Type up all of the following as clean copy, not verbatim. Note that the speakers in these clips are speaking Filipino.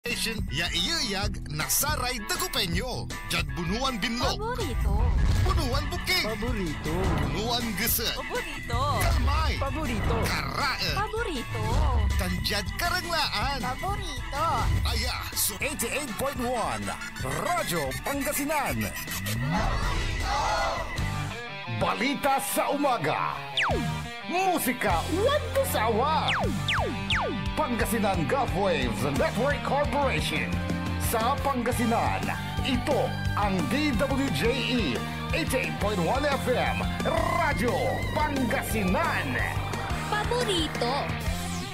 Ya iyayag nasaray dagupenyo. Jad bunuan binlog. Paborito. Bunuan buking. Paborito. Bunuan geset. Paborito. Kalmay. Paborito. Karae. Paborito. Tanjad karanglaan. Paborito. Aya. So 88.1 Radyo Pangasinan. Balita sa umaga. Musika walang sawa. Pangasinan Gulf Waves Network Corporation. Sa Pangasinan, ito ang DWJE 88.1 FM Radyo Pangasinan. Paborito.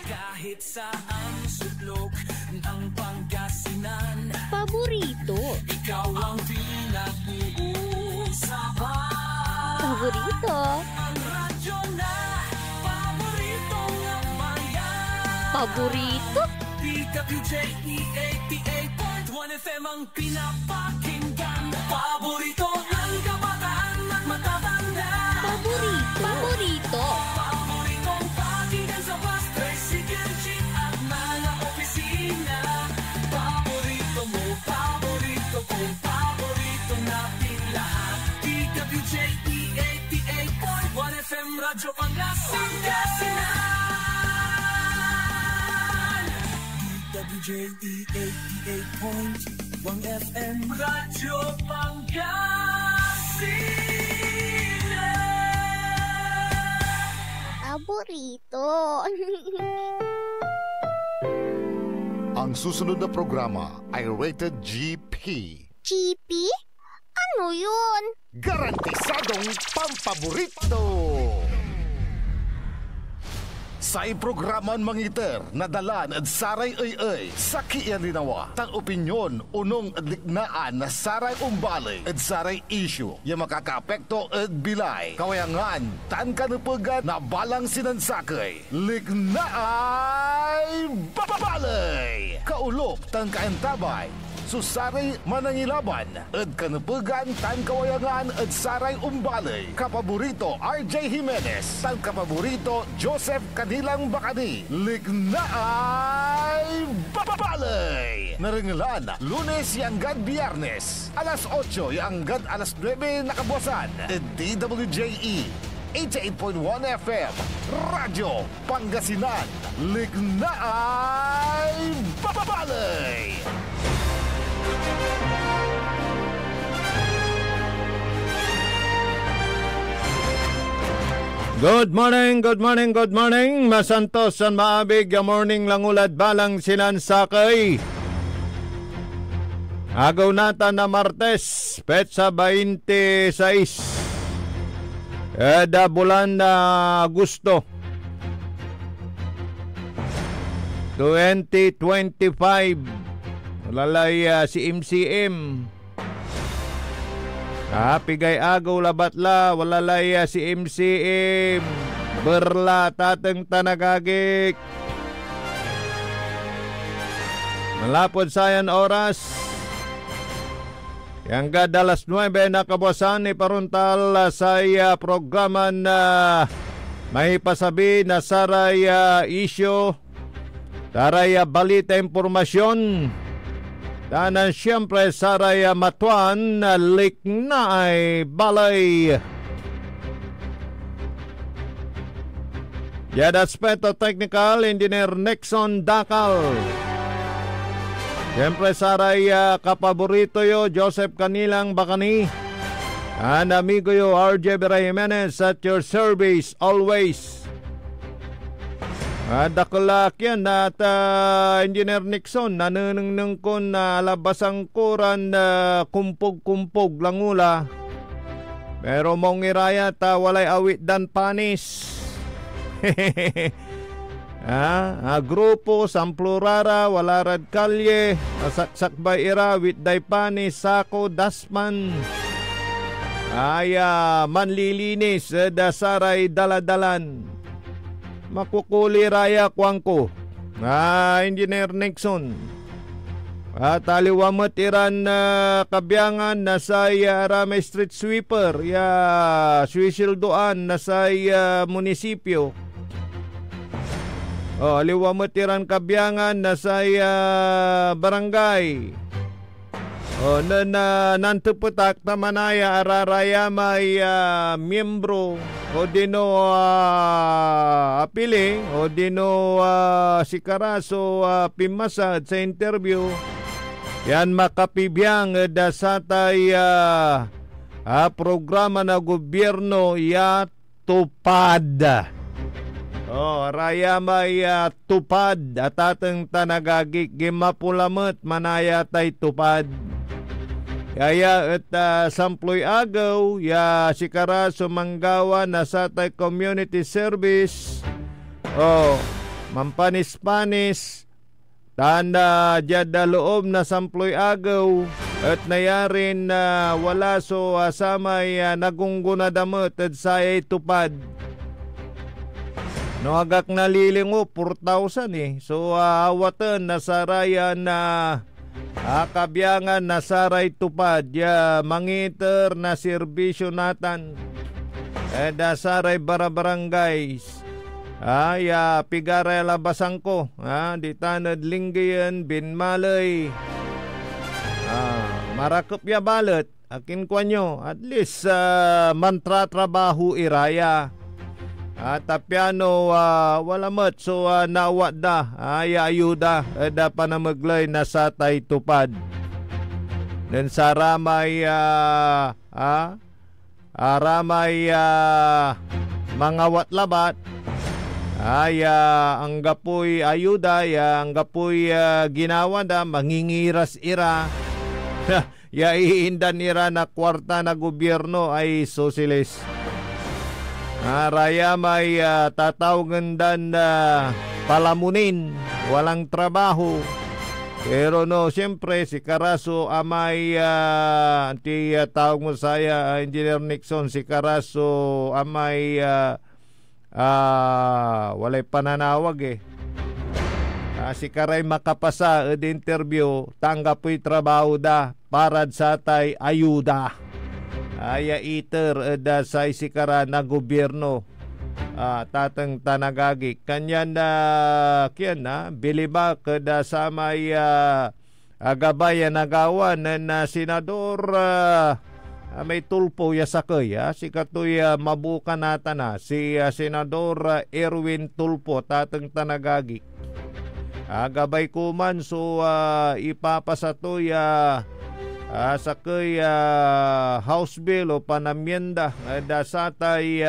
Kahit saan sulok ng Pangasinan, Paborito. ikaw ang pinag-uusapan. Paborito. Ang radyo na paborito ng bayan. Paborito. DWJE 88.1 FM ang pinapakinggan. Paborito ng kabataan at matatanda. Paborito. Paborito. Paboritong pakinggan sa bus, tricycle, jeep at mga opisina. Paborito mo, paborito ko, paborito natin lahat. DWJE 88.1 FM Radyo Pangasinan. DWJE 88.1 FM Radyo Pangasinan. Paborito. ang susunod na programa ay rated GP. GP? Ano yun? Garantisadong pampaborito. Sa iprograman mangiter, nadalan at saray ay sa kiyan linawa. Tang opinyon, unong adliknaan na saray umbali at saray issue. Yung makakaapekto at bilay. Kawayangan, tan kanupugan na balang sinansakay. Liknaay babalay. Kaulop, tan kaentabay. Susaray manangilaban at kanupugan tan kawayangan at saray umbalay. Kapaborito RJ Jimenez, tan kapaborito Joseph Kanilang Bakani. Liknaay babalay. Naringalan, Lunes yanggad Biyernes, alas 8 yanggad alas 9 nakabuasan. At DWJE 88.1 FM Radyo Pangasinan. Liknaay babalay. Good morning, good morning, good morning. Masantos san maabig ya morning lang ulad balang sinansakay. Agaw nata na Martes, petsa 26. Eda bulan na Agosto 2025. Lalay si MCM. Pigay agaw labatla, walalay si MCM. Berla tateng tanagagik. Malapod sayan oras. Yang gadalas 9 na kabuasan ni paruntal sa programa na may pasabi na saraya isyo, saraya balita impormasyon. Tanan siyempre saraya matuan na liknaay balay. Yad aspeto technical engineer Nixon Dakal. Siyempre saraya kapaborito yo Joseph Kanilang Bakani. And amigo yo RJ Jimenez at your service always. Dakulak yan at Engineer Nixon nanunung kon na labasang kuran kumpog-kumpog langula. Pero mong irayat walay awit dan panis. Grupo Samplurara walarad kalye saksakbay ira wit day panis sako dasman. Manlilinis dasaray daladalan. Makukuli raya kwangko Engineer Nixon at aliwamot iran kabiyangan na sa Arame Street Sweeper Suisildoan na sa munisipyo Liwamatiran kabyangan na sa barangay. Nantuputak tamanaya araraya may miyembro o dino apili o dino sikaraso pimasad sa interview. Yan makapibiyang dasatay programa na gobyerno ya tupad. Raya may tupad at atang tanagagik gimapulamet manaya tay tupad. Kaya at samploy agaw ya sikara sumanggawa na sa tay community service mampanis-panis tanda jada loob na samploy agaw at nayarin na wala so asamay nagungguna damot at sayay tupad. No agak nalilingo 4,000 So awatan na saraya na kabyangan na saray tupad ya mangiter na serbisyo natan da saray barabarangays ya pigaray labasan ko di tanad linggayan binmalay marakop ya balet akin kwanyo at least mantra trabaho iraya tapiano wala mat so nawat da ayuda da panamaglay na satay tupad dan saramay aramay mga watlabat ang gapoy ayuda ang gapoy ginawa da mangingiras ira ya iindan ira na kwarta na gobyerno ay sosialis. Raya may tatawagan dan palamunin, walang trabaho. Pero no, siyempre si Carazo amay tawag mo saya Engineer Nixon, si Carazo amay walay pananawag si Karay makapasa ed interview, tanggapoy trabaho da parad sa tay ayuda. Iter da sa isikara na gobyerno tatang tanagagi kanyan na biliba kada sa may agabaya nagawan na senador may tulpo ya sakay si katoy mabuka nata na si senador Erwin Tulpo tatang tanagagi agabay kuman so ipapasato sakay House Bill o panamyenda dasatay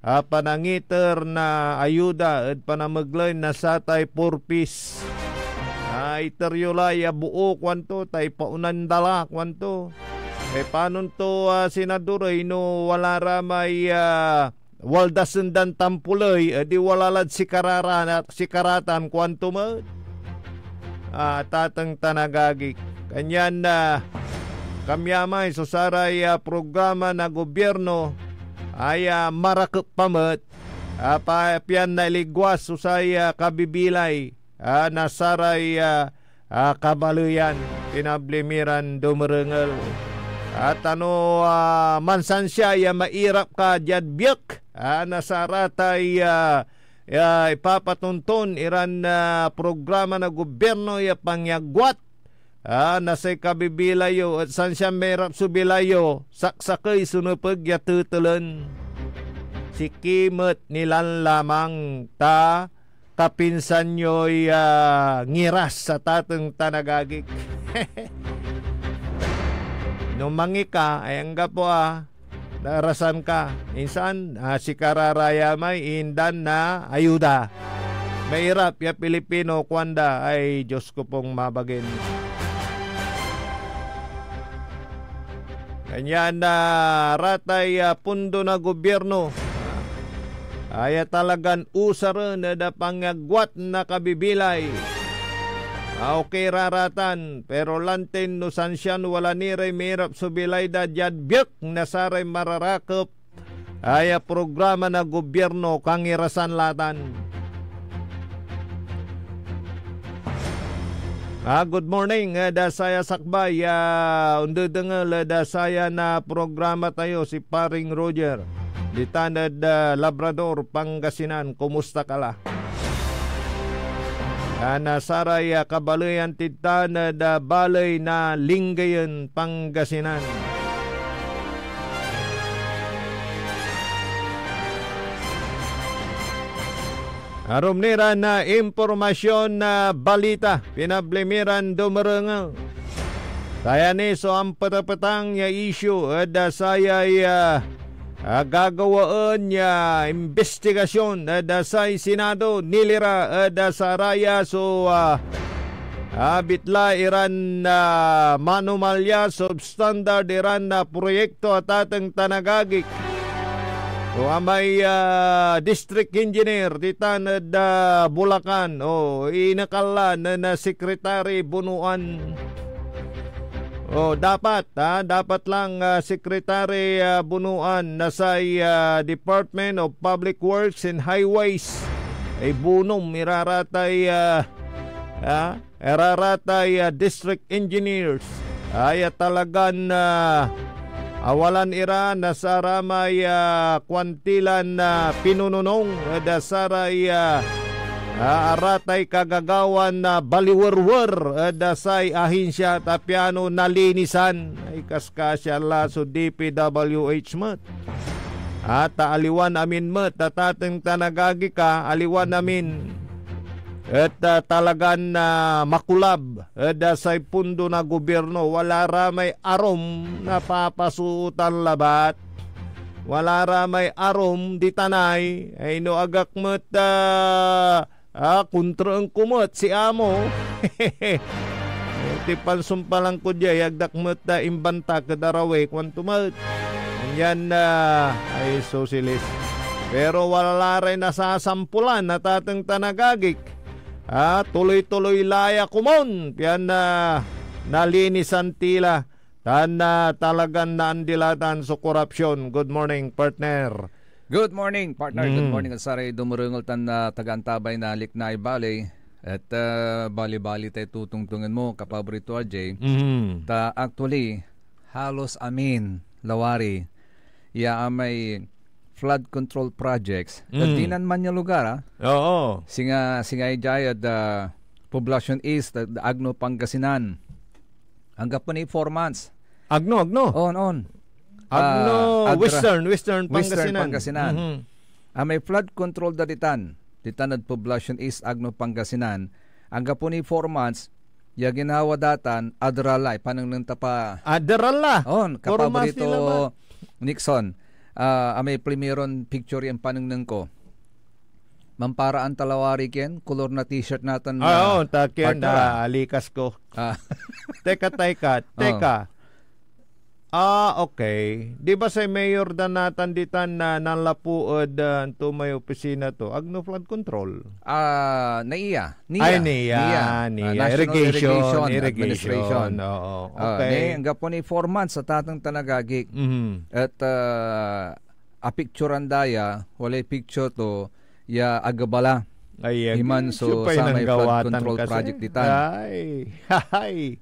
panangiter na ayuda at panamaglay na satay 4-piece iteryolay buo kwanto tay paunandala kwanto panon to senador no wala ramay waldasendan tampulay di walalad sikaratan kwanto mo tatang tanagagik kanyan na kamyamay so saray programa na gobyerno ay marakap pamet pian na ligwas so saya kabibilay nasaray kabaluyan pinablimiran dumerengel at mansan siya mairap ka jadbyek nasaratay ipapatuntun iran programa na gobyerno pangyagwat nasay kabibilayo at san siya merap subilayo saksakay sunupag yatutulan si Kimot nilan lamang ta kapinsan nyo'y ngiras sa tatang tanagagik. Nung mangi ka ay angga po narasan ka insan si kararaya may indan na ayuda mahirap ya Pilipino kwanda ay Diyos ko pong mabagin. Kanya na ratay pundo na gobyerno ay talagan usaran na pangagwat na kabibilay. Okay raratan pero lantin no sansyan wala niray mirap subilay da jadbyek na saray mararakop ay programa na gobyerno kang irasan latan. Good morning, da saya sakbay, undudengal da saya na programa tayo si Paring Roger di Tanad Labrador, Pangasinan. Kumusta ka la? nasaray kabalayan titan da balay na Lingayen, Pangasinan. Arom nira na impormasyon na balita, pinablemiran dumarangal. Kaya ni so ang patapatang ya issue da saya gagawaan ya investigasyon da sa Senado nilira da sa raya so bitla iran manumalya substandard iran na proyekto at atang tanagagik. So amay district engineer ditan da Bulacan inakalan na sekretary bunuan. Dapat lang sekretary bunuan na sa Department of Public Works and Highways ay bunom iraratay district engineers ay talagan awalan ira na saramay kwantilan na pinununong da saray aratay kagagawan na baliwerwer da say ahinsya tapiano nalinisan ay kaskasya la so DPWH mat at aliwan amin mat tatateng tanagagi ka aliwan amin at talagan na makulab da say pundo na gobyerno wala ramay arom na papasuutan labat wala ramay arom di tanay ay no agak met kontra ang kumot si amo ti pansumpalang ko diya yagdak met imbanta kadarawe kwantumat yan ay sosilis pero wala rin nasasampulan na tatang tanagagik. Tuloy-tuloy laya kumon. Yan nalinisan tila. Tan talagang naandilatan sa korupsyon. Good morning, partner. Good morning, partner. Good morning. Saray dumurungol tan tagantabay na Liknay Valley. At bali-bali tayo tutungtungan mo, kapaborito RJ. Actually, halos amin, lawari. May flood control projects. Dinan man yung lugar, Oo. Singa ijay at Poblacion East, Agno, Pangasinan. Hanggang po ni 4 months. Agno. On. Agno, Western Pangasinan. May flood control daditan at Poblacion East, Agno, Pangasinan. Hanggang po ni 4 months, yung ginawa datan, adralay, panang nang tapa. Adrala? On, kapaborito Nixon. May primeron picture yung panang ko. Mamparaan talawari ken, color na t-shirt natin. Takyan alikas ko. Teka. Okay. Di ba sa mayor da natan ditan na nalapuod to may opisina to? Agno flood control. Niya. Irrigation. Administration. Oo. Okay. Hanggang po ni 4 months sa tatang tanagagik. At picturean daya, wala picture to, ya agabala. Himan so sa may flood control project ditan. Ay.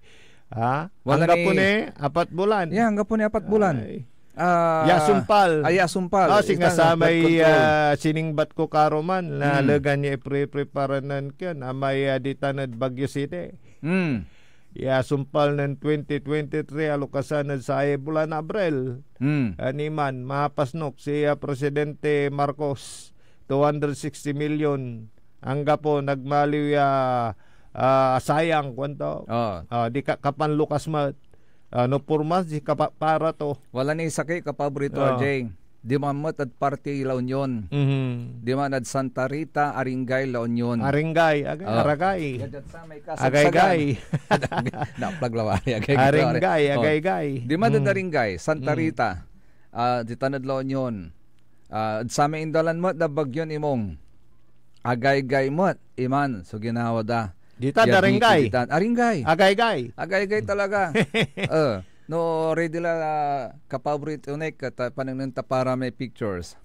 Hanggang po ni 4 bulan. Hanggang po ni 4 bulan. Yasumpal. Yasumpal. Singa sa may siningbat ko karoman na lagan niya pre-preparanan kyan. May ditanad Baguio City. Yasumpal ng 2023 alukasan sa bulan Abril. Animan, mahapasnok si Presidente Marcos 260 million. Hanggang po nagmaliw sayang kwanto. Di kapan lukas mat. No purmas di para to. Wala ni sakay kapaborito RJ. Di man at party La Union. Di man at Santa Rita, Aringay, La Union. Aragay. Agay. Naplag lawari. Agay. Di man at Aringay, Santa Rita, di tanad La Union. Sa may indalan mo, da bagyon imong. Agay mo, iman. So ginawa da. Dita Aringay. Agay talaga. No ready la kapaborito unek at panang para may pictures.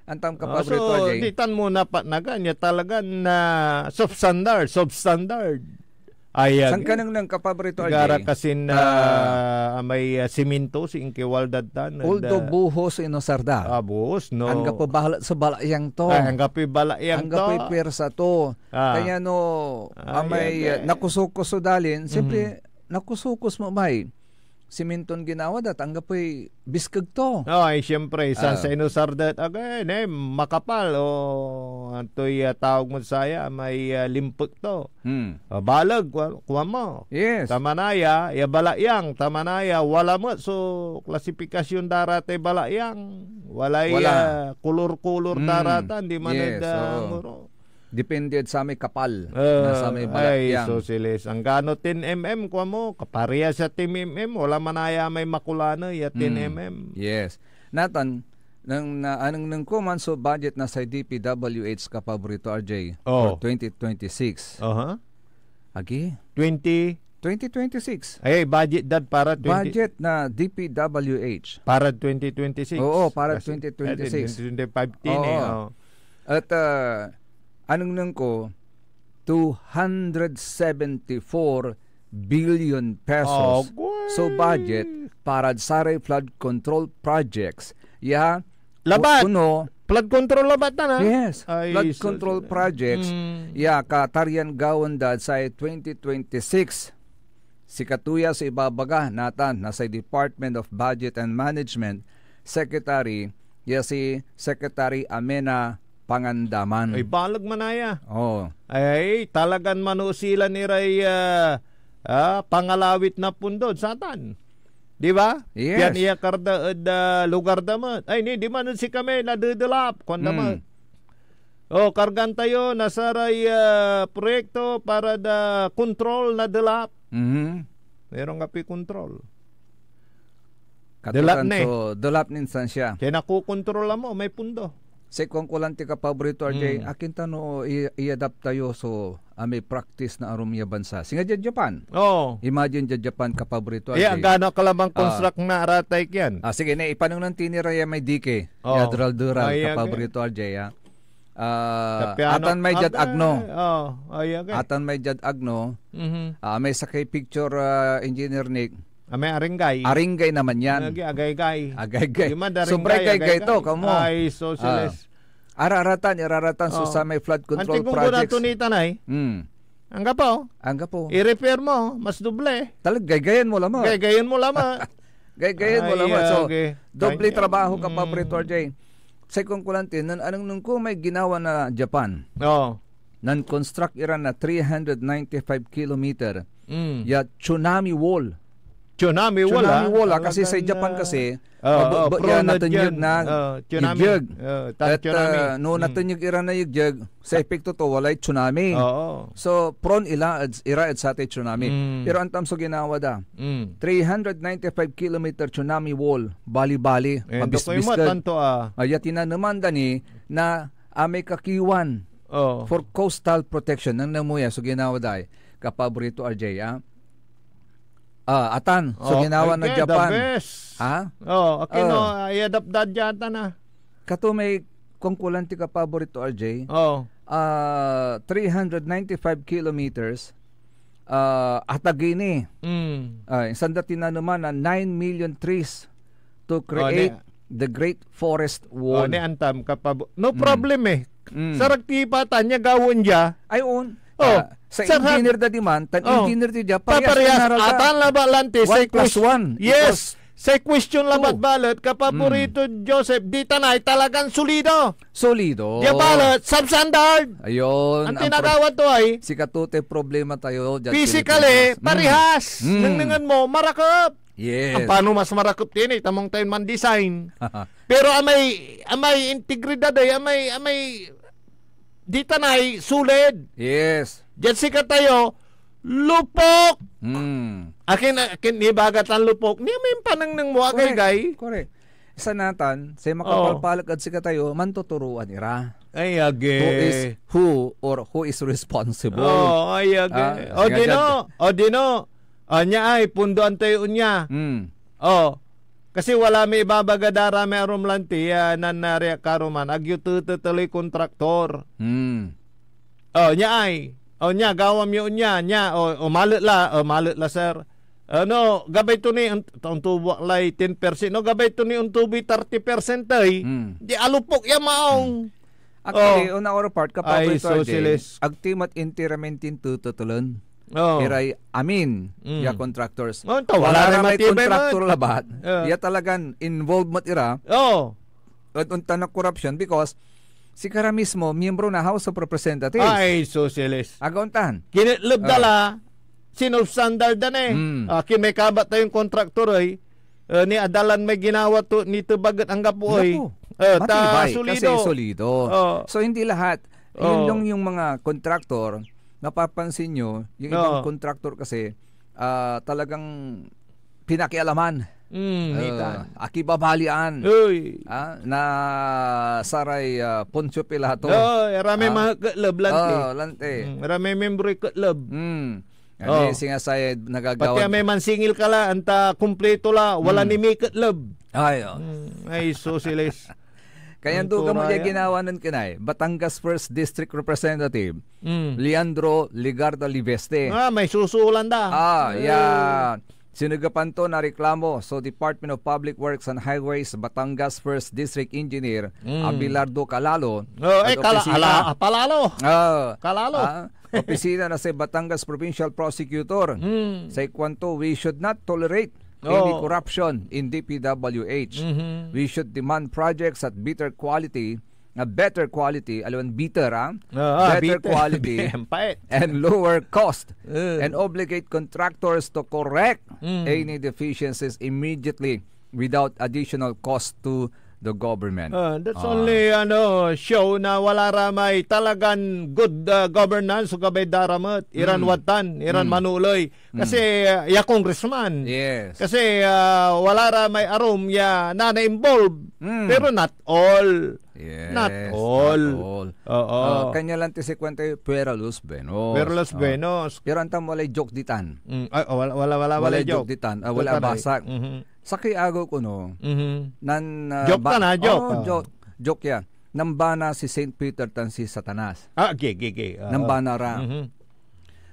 Antam kapaborito ditan mo na patnagan ya talaga na substandard. Ayag. Sang kanang nang kapaborito Gara RJ. kasin may siminto si Inkiwaldad tan. Although buhos inosarda. Buhos, no. Ang bahala sa balayang to. Ang balayang Ang to. persa to. Kaya no, may nakusukuso dalin, siyempre, nakusukos mo may siminton ginawa dat ang gapoy biskag to. Ay, siyempre, sa inusardat, makapal, antoy tawag mo saya, may limpot to. Balag, kuha mo. Yes. Tamanaya, balayang, tamanaya, wala mo. So, klasifikasyon darate balayang. Wala. Kulur-kulur daratan, di man muro. Depende sa may kapal. Sa may balayang. Ay, so silis. Ang gano 10 mm kuha mo, kapariya sa 10 mm, wala manaya may makulano, 10 mm. Yes. Nathan, anong kuman so budget na sa DPWH kapaborito RJ for 2026. Agi? 2026. Ay, budget dad para budget na DPWH. Para 2026. Oo, para 2026. 2015 At anong nang ko 274 billion pesos. So budget para sa flood control projects. Labat. Kuno, flood control labat na. Yes. Flood control projects. Katarian gawon dad sa 2026. Si katuya sa ibabaga natan na sa Department of Budget and Management Secretary si Secretary Amena Pangandaman. Ay, balag manaya. Ay, talagan manusilan ni Ray pangalawit na pundod. Satan. Di ba? Yes. Yan iya karda lugar damat. Ay, di man si kami nadudulap. Kung damat. Kargan tayo nasa Ray proyekto para da control na dulap. Meron kapi control. Dulap na dulap ninsan siya. Kaya nakukontrol mo, may pundo. Sa kung kulanti ka paborito RJ, akin tano i-adapt tayo so may practice na arumya bansa. Singa dyan Japan. Imagine dyan Japan ka paborito RJ. Gano'n kalamang construct na aratay yan. Sige na, ipanong ng tiniraya may dike. Dural-dural ka paborito RJ. Atan may jad agno. Atan may jad agno. May sakay picture engineer Nick. May aringgay. Aringgay naman yan. Agay-gay. Sobrang gay to, kamo. Ay, socialist. Iraratan so sa may flood control projects. Anting kung tunitan ay. Angga po. I-repair mo, mas doble. Gagayan mo lamang. Gagayan mo lamang. So, doble trabaho ka pa, Pretor J. Sa kung kulantin, anong nung ko may ginawa na Japan. Nan-construct iran na 395 kilometer. Tsunami wall. Tsunami wall kasi sa Japan kasi natanyag na yugyag. At natanyag iran na yugyag sa epekto to walay tsunami. So prone ira sa ating tsunami. Pero ang tamso ginawa da 395 kilometer tsunami wall bali-bali mabisbiskad. Yatina naman dani na may kakiwan for coastal protection nang namuya so ginawa da kapaborito RJ atan. So, ginawa ng Japan. The best. I-adapt yata na. Kato may kongkulanti ka paborito, RJ. 395 kilometers atagini. Sandati na naman na 9 million trees to create the Great Forest Wall. Antam no problem Sarag tipatan niya gawon niya. Sa engineer da diman, engineer di Japan. Paparehas, atan laba lante. 1+1. Yes. Sa question labat balot, kapaborito Joseph, di tanay talagang solido. Di balot, substandard. Ayun. Ang tinagawad to ay, si katute problema tayo. physically, parehas. Nangnangan mo, marakop. Yes. Paano mas marakop din tamang tayo man design. Pero amay integridad ay, amay di tanay sulid. Yes. Diyan sikat tayo, lupok. Akin ibagat ang lupok. Niya may panang mo agay-gay. Correct. Isa natan, sa makapalpalag at sikat tayo, mantuturuan ira. Ay, agay. Who is responsible. Ay, agay. O dino. Anya ay, pundoan tayo unya. Kasi wala may ibabagadara may arumlanti nanarya karuman. Agyo tutuloy kontraktor. Nya ay. O nya gawam yo nya o malit la sir. Ano, gabay to ni ang tubo lay 10%, no gabay to ni untubi 30% ay. Di alupok ya maong. Actually, una oro part kapag Ay, socialist. agtimat interamentin tutulon. Oh. Pero amin, ya contractors. Oh, wala rin may matibay contractor man. labat. Ya talagang involved mat ira. Oh. At unta na corruption because si Kara mismo, miyembro na House of Representatives. Ay, socialist. Agauntan. Kinitlab dala, sinubstandard na eh. May kabat tayong kontraktor ay, ni adalan may ginawa to, nito bagat ang gapo ay. Matibay, Solido. kasi solido. So hindi lahat. Yun lang yung mga kontraktor, napapansin nyo, yung ibang kontraktor kasi, talagang pinakialaman. Akibabalian. Na saray Poncio Pilato. Rami mga katlab lante. Lante. Rami membro katlab. Ano singa saya nagagawa. Pati may mansingil kala anta kumpleto la wala ni may katlab. Ay socialist. Kaya duga mo niya ginawa nun kinay. Batangas 1st District Representative Leandro Ligarda Liveste. May susulan da. Yan. Sinugapan to na reklamo so Department of Public Works and Highways Batangas 1st District Engineer Abelardo Calalo. Kalalo. Opisina na sa Batangas Provincial Prosecutor. Sa kwanto, we should not tolerate any corruption in DPWH. We should demand projects at better quality, better quality quality and lower cost, and obligate contractors to correct any deficiencies immediately without additional cost to the government. That's only show na wala ramay talagang good governance so kabay daramat Iran watan, Iran manuloy kasi ya congressman. Yes. Kasi wala ramay arom ya na involved pero not all. Yes, not all. Kanya lang si kwenta Pero Los Benos. Pero antam walay joke ditan. Wala joke ditan. Wala basak. Sakay agaw ko no. Joke ka na, joke. Joke ya. Nambana si St. Peter tan si Satanas. Nambana ra.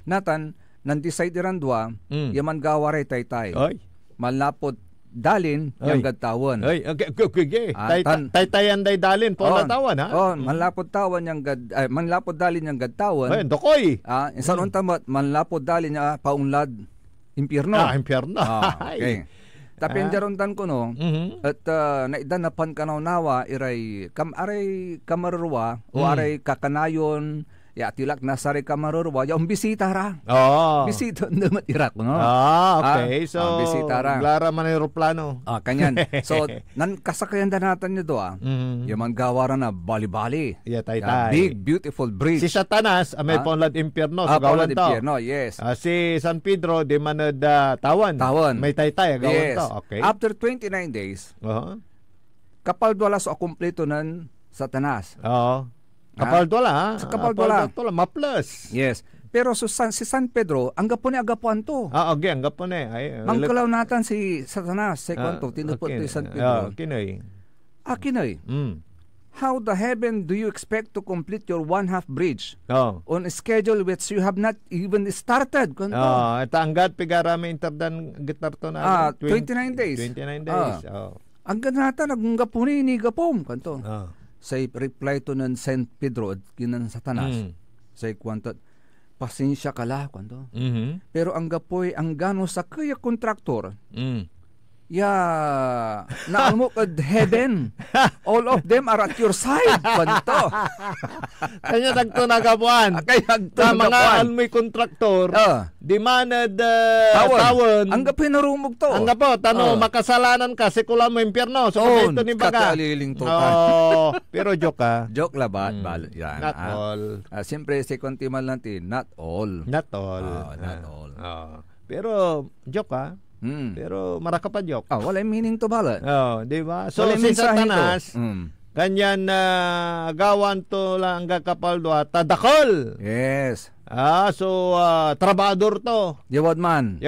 Natan, nandeside ran dua, yaman gawaray taytay. Malapod dalin yung gadtawan. Taytayan day dalin po natawan ha. Manlapod tawan yung manlapod dalin yung gadtawan. Dokoy. Insan untamat manlapod dalin niya paunlad impyerno. Impyerno. Okay. Tapi jarontan ko no at naidanapan kanaw-nawa aray kamarurwa o aray kakanayon ya tilak nasari kamarurwa yung bisita ra. Bisita naman irak no. Okay. So bisita ra. Lara man aeroplano. Kanyan. So nan kasakayan danatan niyo do yung manggawara na bali-bali. Taytay. Big beautiful bridge. Si Satanas may Ponlad Impierno sa gawan to. Impierno, yes. Si San Pedro de manad tawan. May Taytay gawan to. Okay. After 29 days. Kapaldwala so kumpleto nan Satanas. Kapaldwala. Kapaldwala. Maplas. Yes. Pero si San Pedro, ang gapon to. Ang gapon Mangkalaw natan si Satanas sa kwanto, tinupot to San Pedro. Kinoy. Kinoy. How the heaven do you expect to complete your one-half bridge on a schedule which you have not even started? Tanggat pigarami interdan gitar to na. 29 days. 29 days. Ang ganata, naggapon ni gapom. Kanto. Sa reply to ng St. Pedro at kinan Satanas sa kwanto pasensya kala kwanto pero ang gapoy ang gano sa kaya kontraktor naalmok at heaven all of them are at your side kwanto kanya nagto nagabuan kaya mga almoy kontraktor di manad tawon ang gapoy narumog to ang gapo makasalanan ka sikula mo impyerno so ito ni baga kataliling to pero joke labat yan not all siyempre si kontiman lang not all pero joke pero maraka pa joke. Wala meaning to bala. Di ba? So si Satanas, ganyan gawan to lang gakapaldo at tadakol. Yes. So trabador to. Yawad man.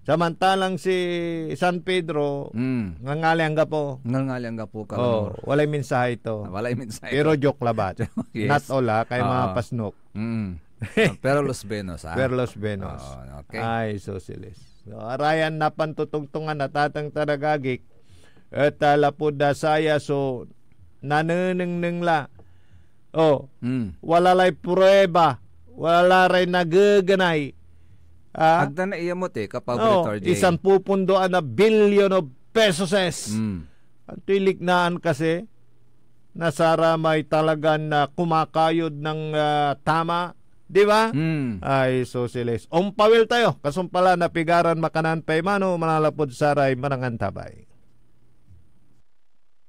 Samantalang si San Pedro, ngangalyang ka po. Ngangalyang ka po ka. Walay mensahe ito. Walay mensahe. Pero joke labat. Yes. Not all kay mga pasnok. Pero Los Benos, Pero Los Benos. Okay. Ay, sosilis. So, arayan na pantutungtungan natatang taragagik. At lapod da saya so naneneng la. Wala lay prueba. Wala ray nagaganay. Agda na iya mo te, kapaborito RJ. Isang pupundoan na billion of pesos. Ang tiliknaan kasi, nasara may talagang kumakayod ng tama. Di ba? Ay, sosilis. Umpawil tayo. Kasumpala na pigaran makanan pay mano, manalapod saray manangantabay.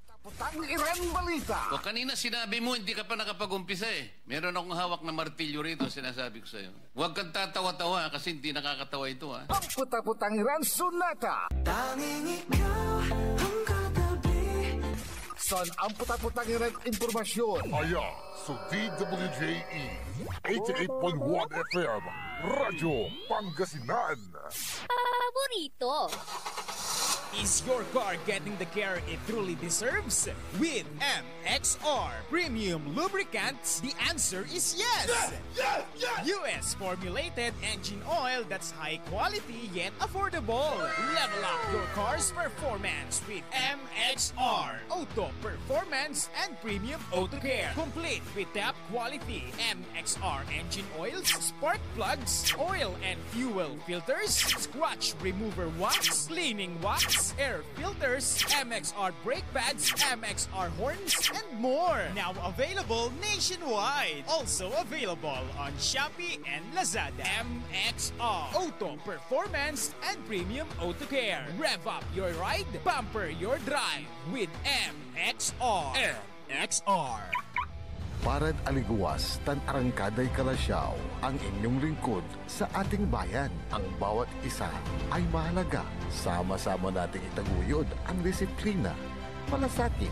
Taputang Iran Balita. O kanina sinabi mo, hindi ka pa nakapag-umpisa eh. Meron akong hawak na martilyo rito, sinasabi ko sa'yo. Huwag kang tatawa-tawa kasi hindi nakakatawa ito ha. Ang Putaputang Iran Sunata. Tanging ikaw ang katabi. Son ang Putaputang Iran Impormasyon. Aya sa DWJE 88.1 FM Radyo Pangasinan. Paborito. Is your car getting the care it truly deserves? With MXR Premium Lubricants, the answer is yes! US formulated engine oil that's high quality yet affordable. Level up your car's performance with MXR Auto Performance and Premium Auto Care. Complete with top quality MXR engine oils, spark plugs, oil and fuel filters, scratch remover wax, cleaning wax, air filters, MXR brake pads, MXR horns, and more. Now available nationwide. Also available on Shopee and Lazada. MXR Auto Performance and Premium Auto Care. Rev up your ride, bumper your drive with MXR. MXR. Parad aliguas, tan arangkaday kalasyaw, ang inyong lingkod sa ating bayan. Ang bawat isa ay mahalaga. Sama-sama nating itaguyod ang disiplina, malasakit,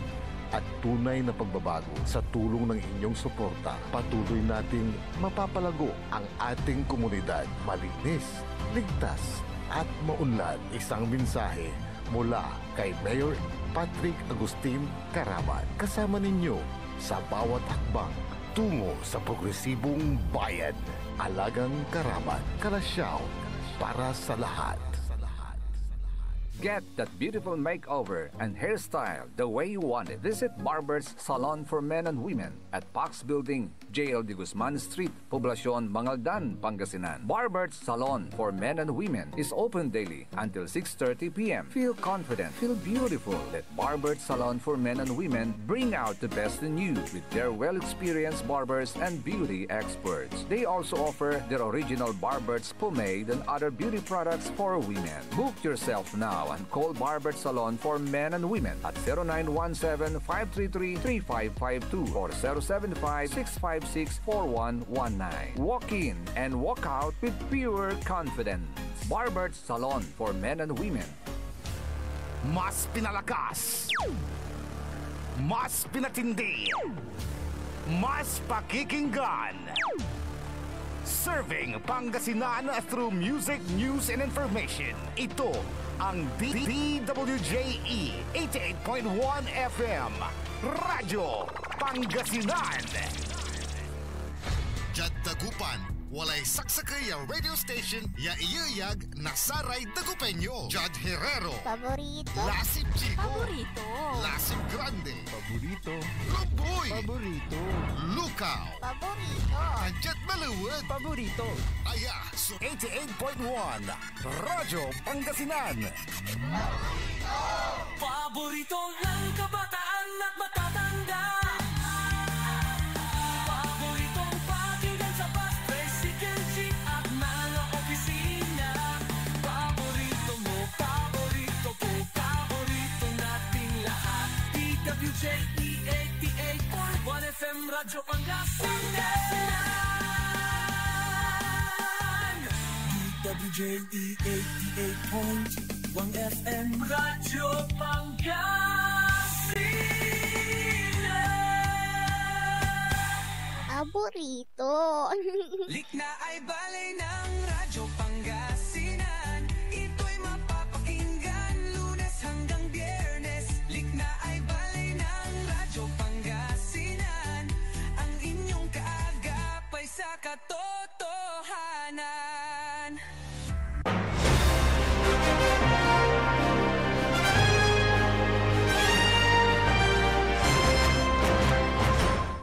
at tunay na pagbabago. Sa tulong ng inyong suporta, patuloy nating mapapalago ang ating komunidad. Malinis, ligtas, at maunlad. Isang mensahe mula kay Mayor Patrick Agustin Caraman. Kasama ninyo sa bawat hakbang tungo sa progresibong bayan. Alagang Caraman, Kalasyaw, para sa lahat. Get that beautiful makeover and hairstyle the way you want it. Visit Barber's Salon for Men and Women at Pax Building, JL de Guzman Street, Poblacion, Mangaldan, Pangasinan. Barber's Salon for Men and Women is open daily until 6:30 p.m. Feel confident, feel beautiful. Let Barber's Salon for Men and Women bring out the best in you with their well-experienced barbers and beauty experts. They also offer their original Barber's pomade and other beauty products for women. Book yourself now and call Barber Salon for Men and Women at 0917-533-3552 or 075-656-4119. Walk in and walk out with pure confidence. Barber Salon for Men and Women. Mas pinalakas, mas pinatindi, mas pakikinggan. Serving Pangasinan through music, news, and information. Ito ang DWJE 88.1 FM Radyo Pangasinan. Jad Dagupan, walay saksakay ang radio station ya iyayag nasaray Dagupenyo. Jad Herrero, Paborito. Lasip Chico, Paborito. Lasip Grande, Paborito. Luboy, Paborito. Lukaw, Paborito. Anjet Maluwad, Paborito. Aya, so 88.1 Radyo Pangasinan. Paborito ng kabataan at matatanda. Paboritong pakinggan sa bus, tricycle, jeep at mga opisina. Paborito mo, paborito ko, paborito nating lahat. DWJE 88.1 FM Radyo Pangasinan. DWJE 88.1 FM Radyo Pangasinan. Paborito. Likna ay balay ng Radyo Pangasinan. Ito'y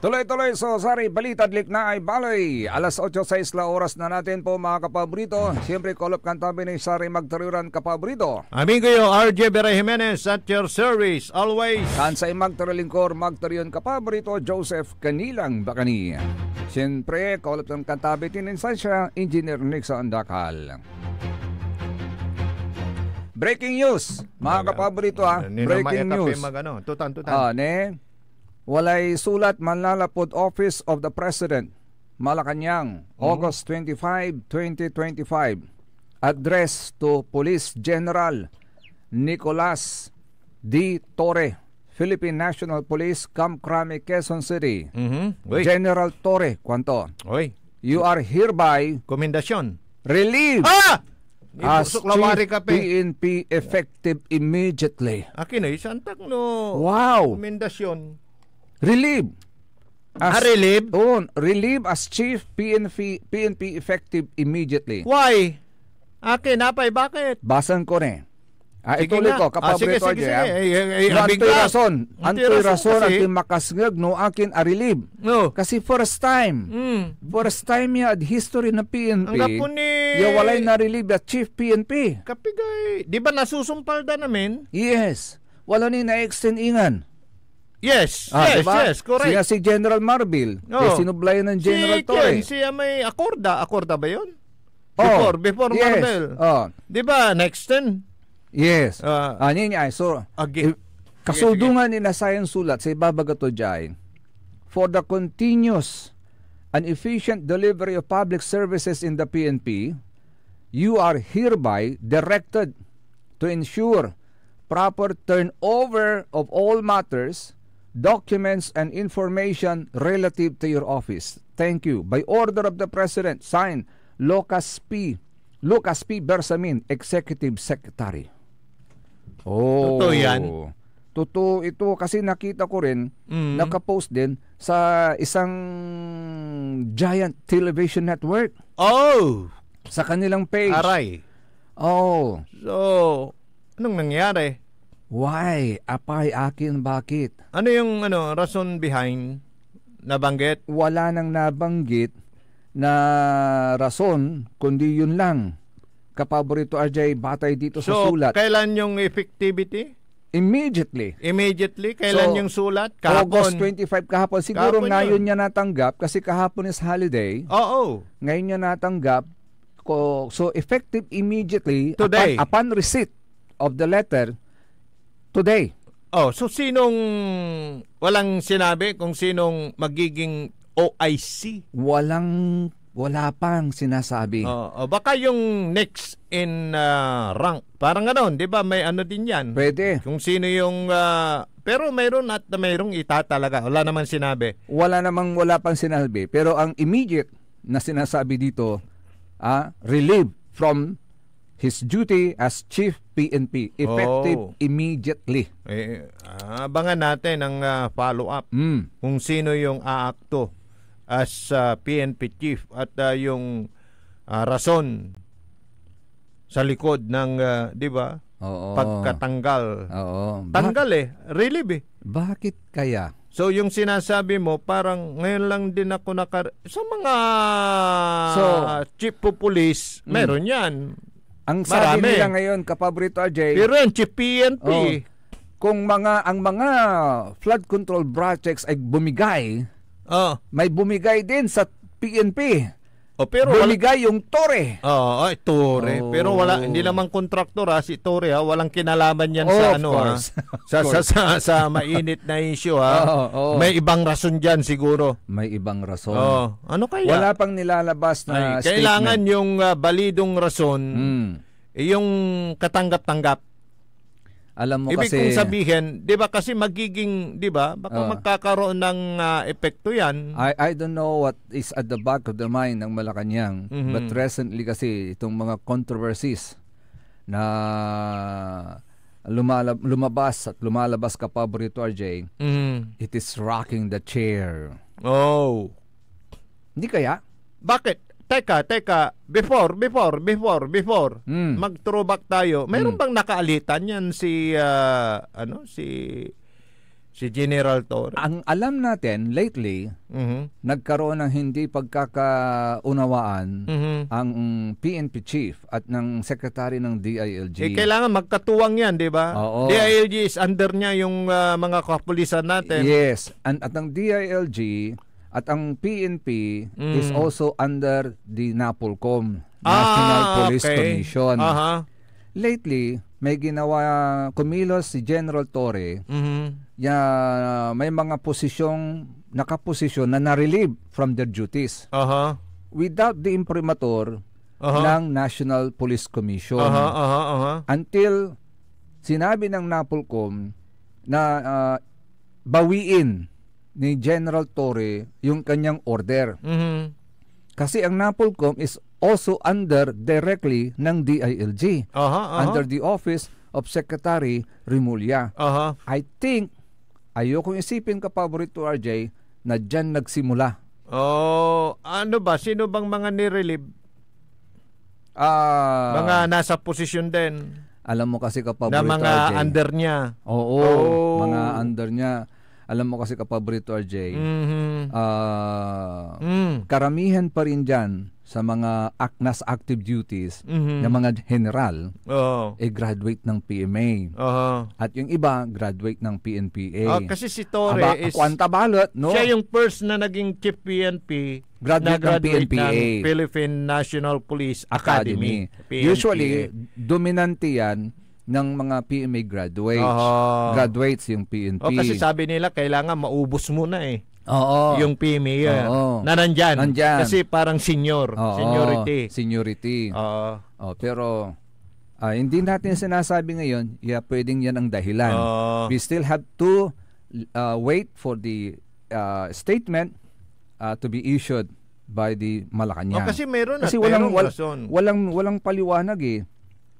Tuloy-tuloy so Sari Balita Likna ay Balay. Alas 8:06 la oras na natin po mga kapaborito. Siyempre kolop kantabi ni Sari Magtariuran kapaborito. Amigo yo, RJ Bere Jimenez at your service always. Kansay Magtarilingkor Magtarion kapaborito Joseph Kanilang Bakani. Siyempre kolop ng kantabi tininsan siya Engineer Nixon Dakal. Breaking news mga kapaborito ha. Breaking news. Tutan. Walay sulat manlalapod Office of the President, Malacanang, August 25, 2025. Address to Police General Nicolas D. Torre, Philippine National Police, Camp Crame, Quezon City. General Torre, kwanto? You are hereby komendasyon. Relieved as Suklawari Chief PNP effective immediately. Akin ay santak no. Wow. Komendasyon. Relieve. Relieve? Relieve as Chief PNP effective immediately. Why? Akin, napay, bakit? Basan ko rin. Ituloy ko, kapaborito sige. Antoy rason at makasngag no akin relieve. No. Kasi first time niya at history ng PNP. Ang kapuni. Walay na relieve at Chief PNP. Kapigay. Di ba nasusumpal da namin? Yes. Wala ni na-extend ingan. Yes, diba? yes, correct. Siya si General Marbil. Sinublayan ng General Torre. Siya may Acorda ba yun? Before yes. Marbil. Di ba, next 10? Yes. So, kasudungan ni nasayang sulat sa ibabagato dyan, for the continuous and efficient delivery of public services in the PNP, you are hereby directed to ensure proper turnover of all matters, documents, and information relative to your office. Thank you. By order of the President, signed, Lucas P. Bersamin, Executive Secretary. Totoo yan? Totoo ito kasi nakita ko rin, nakapost din sa isang giant television network. Sa kanilang page. Aray. So, anong nangyari? Why? Apay akin, bakit? Ano yung rason behind nabanggit? Wala nang nabanggit na rason, kundi yun lang. Kapaborito RJ, batay dito sa sulat. So, kailan yung effectivity? Immediately. Kailan yung sulat? Kahapon. August 25 kahapon. Siguro ngayon niya natanggap kasi kahapon is holiday. Ngayon niya natanggap. So, effective immediately today. Upon receipt of the letter today. So sinong walang sinabi kung sinong magiging OIC? Wala pang sinasabi. Baka yung next in rank. Parang gano'n, 'di ba? May din 'yan. Pwede. Kung sino yung pero mayroong itatalaga. Wala naman sinabi. Wala pang sinabi. Pero ang immediate na sinasabi dito, relieved from his duty as Chief PNP, effective immediately. Abangan natin ang follow-up kung sino yung aakto as PNP Chief at yung rason sa likod ng, di ba, pagkatanggal. Tanggal relieve Bakit kaya? So yung sinasabi mo, parang ngayon lang din ako sa mga chief of police, meron yan. Ang sabi nila ngayon, kapaborito RJ, pero yung chief PNP, kung ang mga flood control projects ay bumigay, may bumigay din sa PNP. Pero bumigay yung Torre. Torre. Pero hindi naman kontraktor si Torre walang kinalaman yan sa mainit na issue May ibang rason diyan siguro. May ibang rason. Ano kaya? Wala pang nilalabas na statement. Kailangan yung balidong rason yung katanggap-tanggap. Alam mo Ibig kasi kong sabihin, 'di ba kasi magiging, 'di ba? Baka magkakaroon ng epekto 'yan. I don't know what is at the back of the mind ng Malacanang, but recently kasi itong mga controversies na lumalabas kapaborito RJ, it is rocking the chair. Hindi kaya? Bakit? Teka, before, mag-throwback tayo. Mayroon bang nakaalitan yan si Si General Torre. Ang alam natin, lately, nagkaroon ng hindi pagkakaunawaan ang PNP chief at ng secretary ng DILG. Kailangan magkatuwang yan, di ba? Oo. DILG is under niya yung mga kapulisan natin. Yes. At ang DILG at ang PNP is also under the NAPOLCOM, National Police Commission. Lately, may ginawa kumilos si General Torre. May mga nakaposisyon na na-relieve from their duties without the imprimatur ng National Police Commission. Until sinabi ng NAPOLCOM na bawiin ni General Torre yung kanyang order. Kasi ang NAPOLCOM is also under directly ng DILG, under the Office of Secretary Rimulya. I think, ayokong isipin ka, Paborito RJ, na dyan nagsimula. Ano ba? Sino bang mga nirelieve? Mga nasa posisyon din. Alam mo kasi, Paborito RJ. Na mga under niya. Mga under niya. Alam mo kasi, Paborito RJ, karamihan pa rin dyan sa mga nasa active duties na mga general graduate ng PMA. At yung iba, graduate ng PNPA. Kasi si Torre is... Kwanta balot, no? Siya yung first na naging chief PNP graduate ng PNPA. Ng Philippine National Police Academy. Usually, dominante yan ng mga PMA graduates. Graduates yung PNP. Kasi sabi nila, kailangan maubos muna yung PMA na nandyan. Kasi parang seniority. Pero hindi natin sinasabi ngayon, pwedeng yan ang dahilan. We still have to wait for the statement to be issued by the Malacanang. Kasi meron walang paliwanag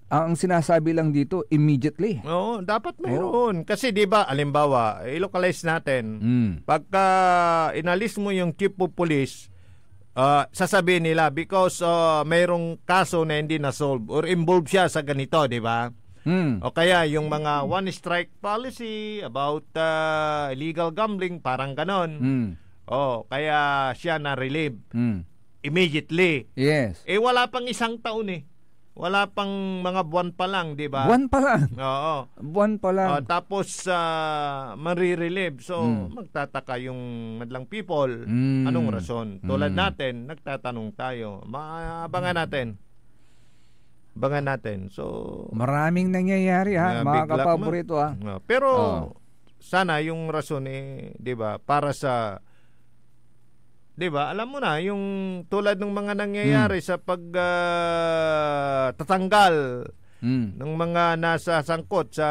ang sinasabi lang dito, immediately. Dapat mayroon. Kasi di ba, alimbawa, i-localize natin, pagka inalis mo yung chief of police, sasabihin nila, because mayroong kaso na hindi na-solve or involved siya sa ganito, di ba? O kaya yung mga one-strike policy about illegal gambling, parang ganon. Kaya siya na-relieve immediately. Yes. Wala pang isang taon Wala pang mga buwan pa lang, di ba? Buwan pa lang? Oo. Buwan pa lang. Tapos, marirelieve. So, magtataka yung madlang people. Anong rason? Tulad natin, nagtatanong tayo. Abangan natin. So, maraming nangyayari, mga kapaborito. Pero, sana yung rason, di ba, para sa... Diba? Alam mo na, yung tulad ng mga nangyayari sa pagtatanggal ng mga nasa sangkot sa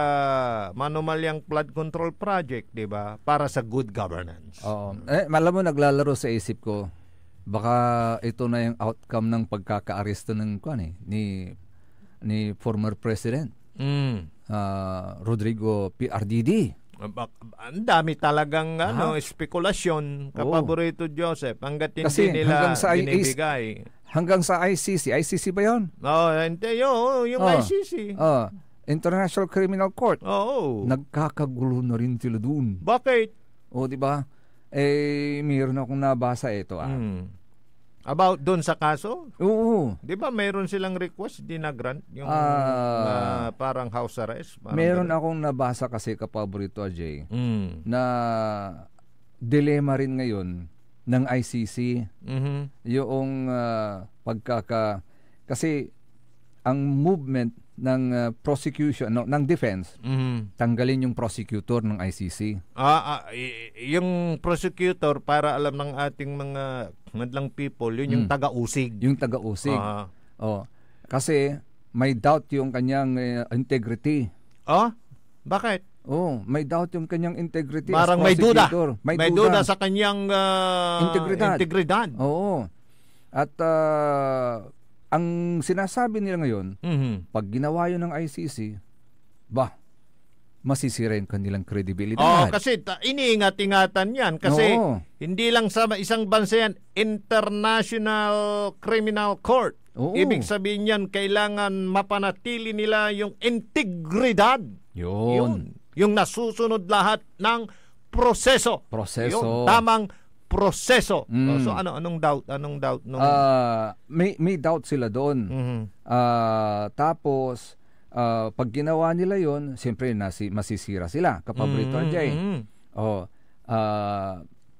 manumalyang flood control project, diba? Para sa good governance. Alam mo, naglalaro sa isip ko, baka ito na yung outcome ng pagkaka-aresto ng ni former President Rodrigo PRDD. Ang dami talagang spekulasyon, Kapaborito Joseph, hanggat hindi nila binibigay. Hanggang sa ICC ba yun? Yung ICC. International Criminal Court. Nagkakagulo na rin sila dun. Bakit? Di ba? Mayroon akong nabasa ito. About doon sa kaso? Oo. Di ba mayroon silang request, di na-grant? Yung parang house arrest? Meron akong nabasa kasi, Kapaborito Jay, na dilema rin ngayon ng ICC. Yung kasi ang movement ng prosecution, ng defense, tanggalin yung prosecutor ng ICC. Yung prosecutor, para alam ng ating mga madlang people, yun yung taga-usig. Yung taga-usig. Kasi may doubt yung kanyang integrity. Bakit? May doubt yung kanyang integrity. Parang may duda. May duda sa kanyang integridad. Oo. At ang sinasabi nila ngayon, pag ginawa yun ng ICC, masisira yung kanilang credibility. Kasi iniingat-ingatan yan. Kasi hindi lang sa isang bansa yan, International Criminal Court. Ibig sabihin yan, kailangan mapanatili nila yung integridad. Yun. Yung nasusunod lahat ng proseso. Proseso. Yun, tamang proseso. Mm. So anong doubt? Anong doubt nung May doubt sila doon. Mhm. Tapos pag ginawa nila 'yon, siyempre masisira sila, kapaborito RJ. Oh.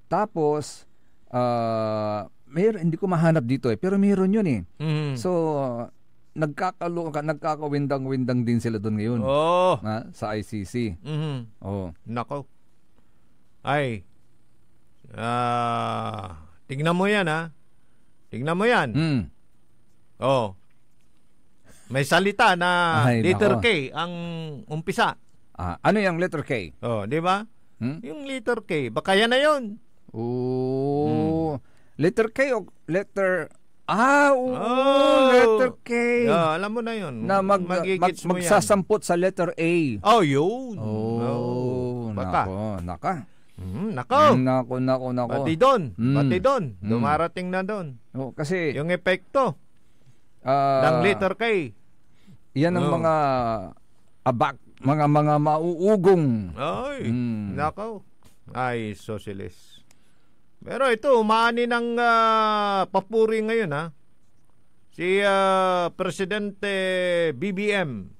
Tapos hindi ko mahanap dito pero meron 'yun eh. So nagkakawindang-windang din sila doon ngayon. Oh. Sa ICC. Oh. Nako. Ay. Tingnan mo 'yan ha. Tingnan mo 'yan. Oh. May salita na letter K ang umpisa. Ano yung letter K? Oh, di ba? Yung letter K, baka yan na 'yon. Oh. Letter K o letter letter K. Alam mo na 'yon. Na magsasampot sa letter A. Oh, yun. Baka. Nako. Pati doon. Dumarating na doon. Kasi yung epekto ng letter K. Yan ang mga mga mauugong. Ay, nako. Ay, socialist. Pero ito, umaani ng papuri ngayon ha. Si Presidente BBM.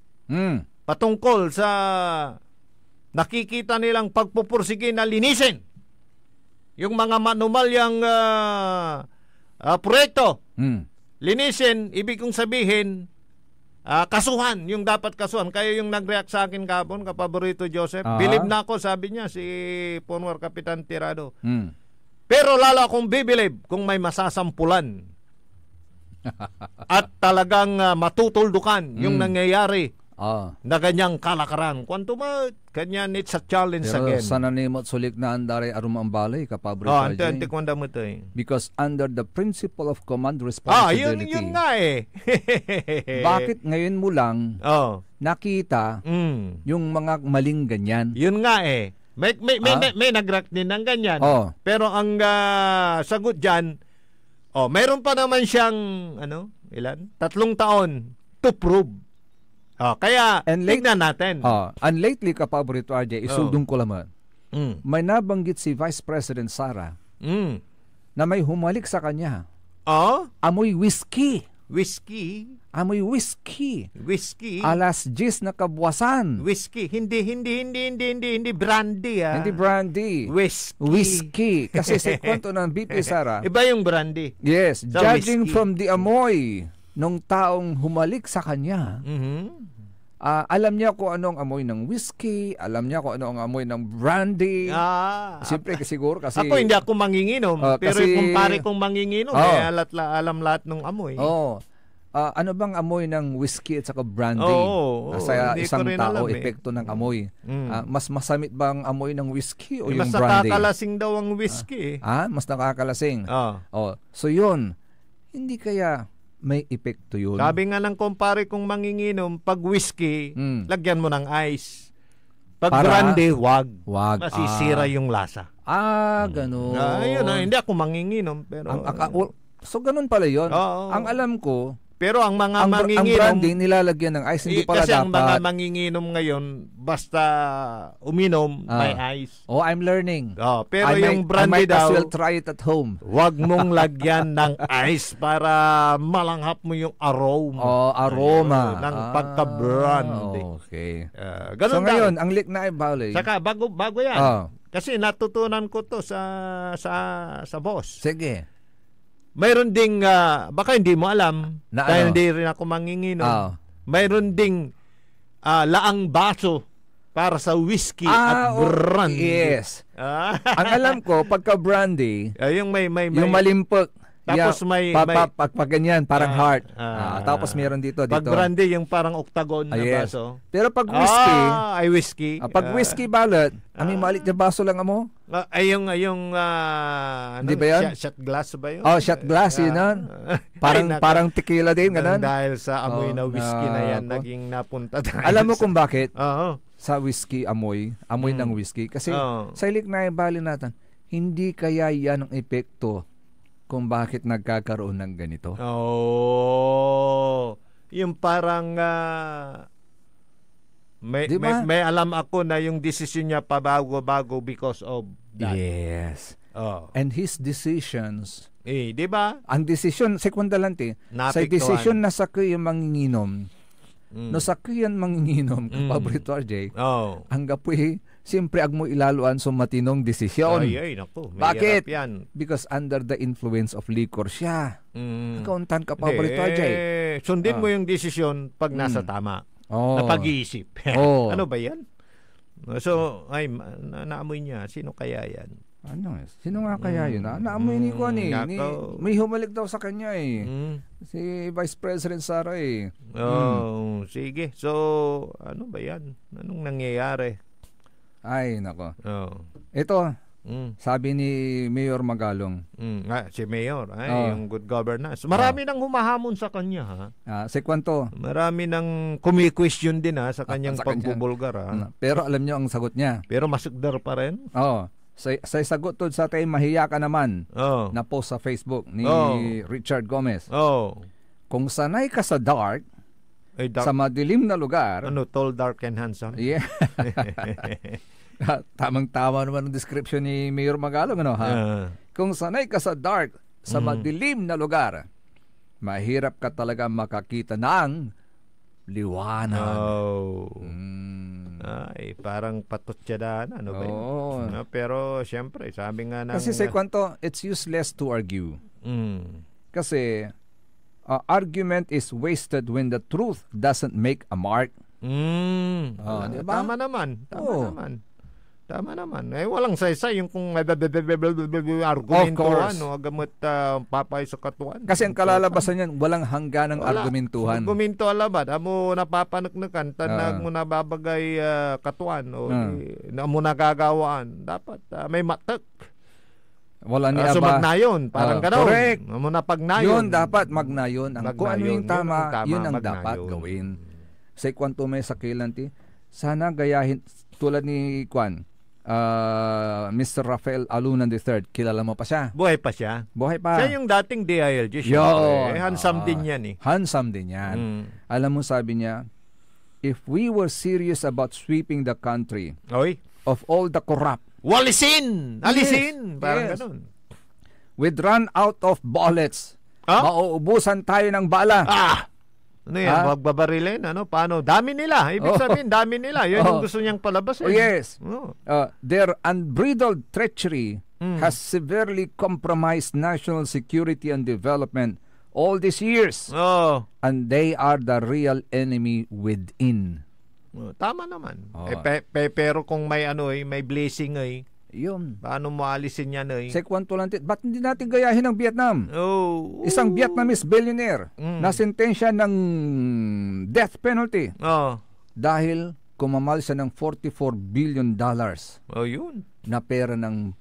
Patungkol sa nakikita nilang pagpupursige na linisin yung mga manumalyang proyekto. Linisin, ibig kong sabihin, kasuhan, yung dapat kasuhan. Kaya yung nag-react sa akin kapon, kapaborito Joseph, bilib na ako, sabi niya, si Punwar Kapitan Tirado. Pero lalo akong bibilib kung may masasampulan at talagang matutuldukan yung nangyayari na ganyang kalakaran. Kwanto ba, ganyan, it's a challenge again. Pero sana nimot sulik na andare arum ang balay, kapaborito anti kwanda mo to eh. Because under the principle of command responsibility. Yun nga eh. Bakit ngayon mo lang nakita yung mga maling ganyan? Yun nga eh. May nag-react din ng ganyan. Pero ang sagot dyan, mayroon pa naman siyang, 3 taon to prove. Kaya, tignan natin. And lately, kapaborito RJ, isudong ko lamang. May nabanggit si Vice President Sara na may humalik sa kanya. Amoy whiskey. Amoy whiskey. Alas 10 na kabuwasan. Whiskey. Hindi brandy Hindi brandy. Whiskey. Kasi sa kwento ng BP Sara. Iba yung brandy. Yes. Judging from the amoy nung taong humalik sa kanya, alam niya kung ano ang amoy ng whiskey, alam niya kung ano ang amoy ng brandy. Siyempre, siguro kasi... Ako hindi ako manginginom, pero kung pare kong manginginom, alam lahat ng amoy. Ano bang amoy ng whiskey at saka brandy? Sa isang tao, epekto ng amoy. Mas masamit ba ang amoy ng whiskey o yung mas brandy? Mas nakakalasing daw ang whiskey. Mas nakakalasing. So yun, hindi kaya may epekto yun? Sabi nga ng kumpare kong manginginom, pag whiskey, lagyan mo ng ice. Pag brandy, wag. Masisira yung lasa. Ganun. Hindi ako manginginom. Pero, so ganun pala yun. Ang alam ko, pero ang mga manginginom... Ang brandy nilalagyan ng ice, hindi pala kasi dapat. Kasi ang mga manginginom ngayon, basta uminom, may ice. I'm learning. Pero yung brandy I might daw... as well try it at home. Wag mong lagyan ng ice para malanghap mo yung aroma. Aroma. Ng pagka-brandy. Okay. Ganun so ngayon, ang Liknaay Valley... Saka, bago yan. Kasi natutunan ko to sa boss. Sige. Mayroon ding, baka hindi mo alam, dahil hindi rin ako manginginom, mayroon ding laang baso para sa whiskey at brandy. Yes. Ang alam ko, pagka brandy, yung yung malimpok, tapos may ganyan, parang heart. Tapos meron dito. Pag brandy, yung parang octagon na baso. Pero pag whiskey, ay whiskey. Pag whiskey balot, may malit na baso lang mo. Hindi ba yan? Shot glass ba yun? Shot glass yun. Parang tequila din, ganun. Dahil sa amoy na whiskey na yan, naging napunta tayo. Alam mo kung bakit? Sa whiskey amoy ng whiskey. Kasi sa Liknaay Valley natin, hindi kaya yan ang epekto kung bakit nagkakaroon ng ganito. Yung parang may alam ako na yung desisyon niya pabago-bago because of that. Yes. Oh. And his decisions, di ba? ang desisyon, sekundalante, sa Napiktuhan. desisyon na sa kayo manginginom, no sa kayo manginginom, paborito RJ, ang gapoy, siyempre ag mo ilaluan sa matinong desisyon. Ay, naku. Bakit? Yan. Because under the influence of liquor siya. Kauntan ka paborito RJ. Sundin mo yung desisyon pag nasa tama. Oh. Na pag-iisip. Oh. Ano ba yan? So, naamoy niya. Sino kaya yan? Ano? Sino nga kaya yun? Naamoy ni Juan eh. May humalik daw sa kanya eh. Si Vice President Sara eh. Sige. So, ano ba yan? Anong nangyayari? Ay, nako. Ito, sabi ni Mayor Magalong. Si Mayor, yung good governance. Marami nang humahamon sa kanya, ha? Si Kwanto. Marami nang kumi-question din, ha, sa kanyang pagbubulgar, ha? Pero alam niyo ang sagot niya. Pero masugdar pa rin. Sa sagot to sa tayo mahiya ka naman na post sa Facebook ni Richard Gomez. Kung sanay ka sa dark, sa madilim na lugar. Ano, tall, dark, and handsome? Yeah. Tamang-tama naman ang description ni Mayor Magalong, ano, ha? Kung sanay ka sa dark, sa madilim na lugar, mahirap ka talaga makakita ng liwanag. Ay, parang patutsyadan, ano ba yun? Pero, siyempre, sabi nga ng... Kasi sa Kwanto, it's useless to argue. Kasi, argument is wasted when the truth doesn't make a mark. Diba? Tama naman. Tama naman. Walang saysay yung kung argumentuhan o agamot papay sa katuan. Kasi ang kalalabasan yan, walang hangganang argumentuhan. Argumento alabat. Amo napapanagnakan, tanag mo nababagay katuan o mo nagagawaan. Dapat may matak. Wala ni Aba. Magnayon, parang gano'n. Correct. Mo na pagnayon. Yun, dapat magnayon. Kung ano yung tama, yun ang dapat gawin. Sa Kwanto may sakilanti, sana gayahin, tulad ni Kwan, Mr. Rafael Alunan III, kilala mo pa siya? Buhay pa siya? Buhay pa. Siya yung dating DILG. Handsome din yan eh. Handsome din yan. Alam mo, sabi niya, if we were serious about sweeping the country of all the corrupt, walisin! Alisin! Parang ganun. We'd run out of bullets. Mauubusan tayo ng bala. Ano yan? Magbabarilin? Ano? Paano? Dami nila. Ibig sabihin, dami nila. Yun yung gusto niyang palabas. Yes. Their unbridled treachery has severely compromised national security and development all these years. And they are the real enemy within. Tama naman. Pero kung may may blessing yun. Paano mo alisin yan Sa Kwanto lang, ba't hindi natin gayahin ang Vietnam? Isang Vietnamese billionaire na sentensya ng death penalty. Dahil kumamal siya ng $44 billion yun. na pera ng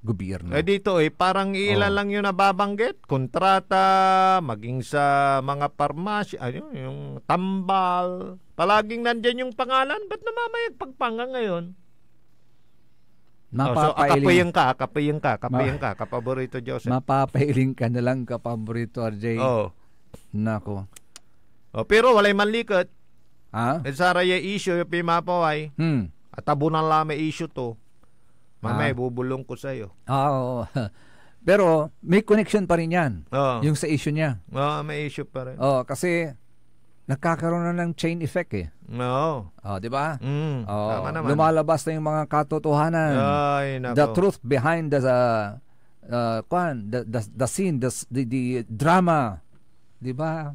gobyerno. Dito parang ilan lang yung nababanggit. Kontrata, maging sa mga parmasya, yung tambal. Palaging nandyan yung pangalan. Ba't namamayag pagpanga ngayon? Kapayang ka, kapaborito Joseph. Mapapailing ka na lang, kapaborito RJ. Nako. Pero walay manlikot. Saraya issue yung pimapaway. At tabunan lang may issue to. Mamay, bubulong ko sa'yo. Pero may connection pa rin yan. Yung sa issue niya. May issue pa rin. Kasi nagkakaroon na ng chain effect eh. Di ba? Tama naman. Lumalabas na yung mga katotohanan. The truth behind the scene, the drama. Di ba?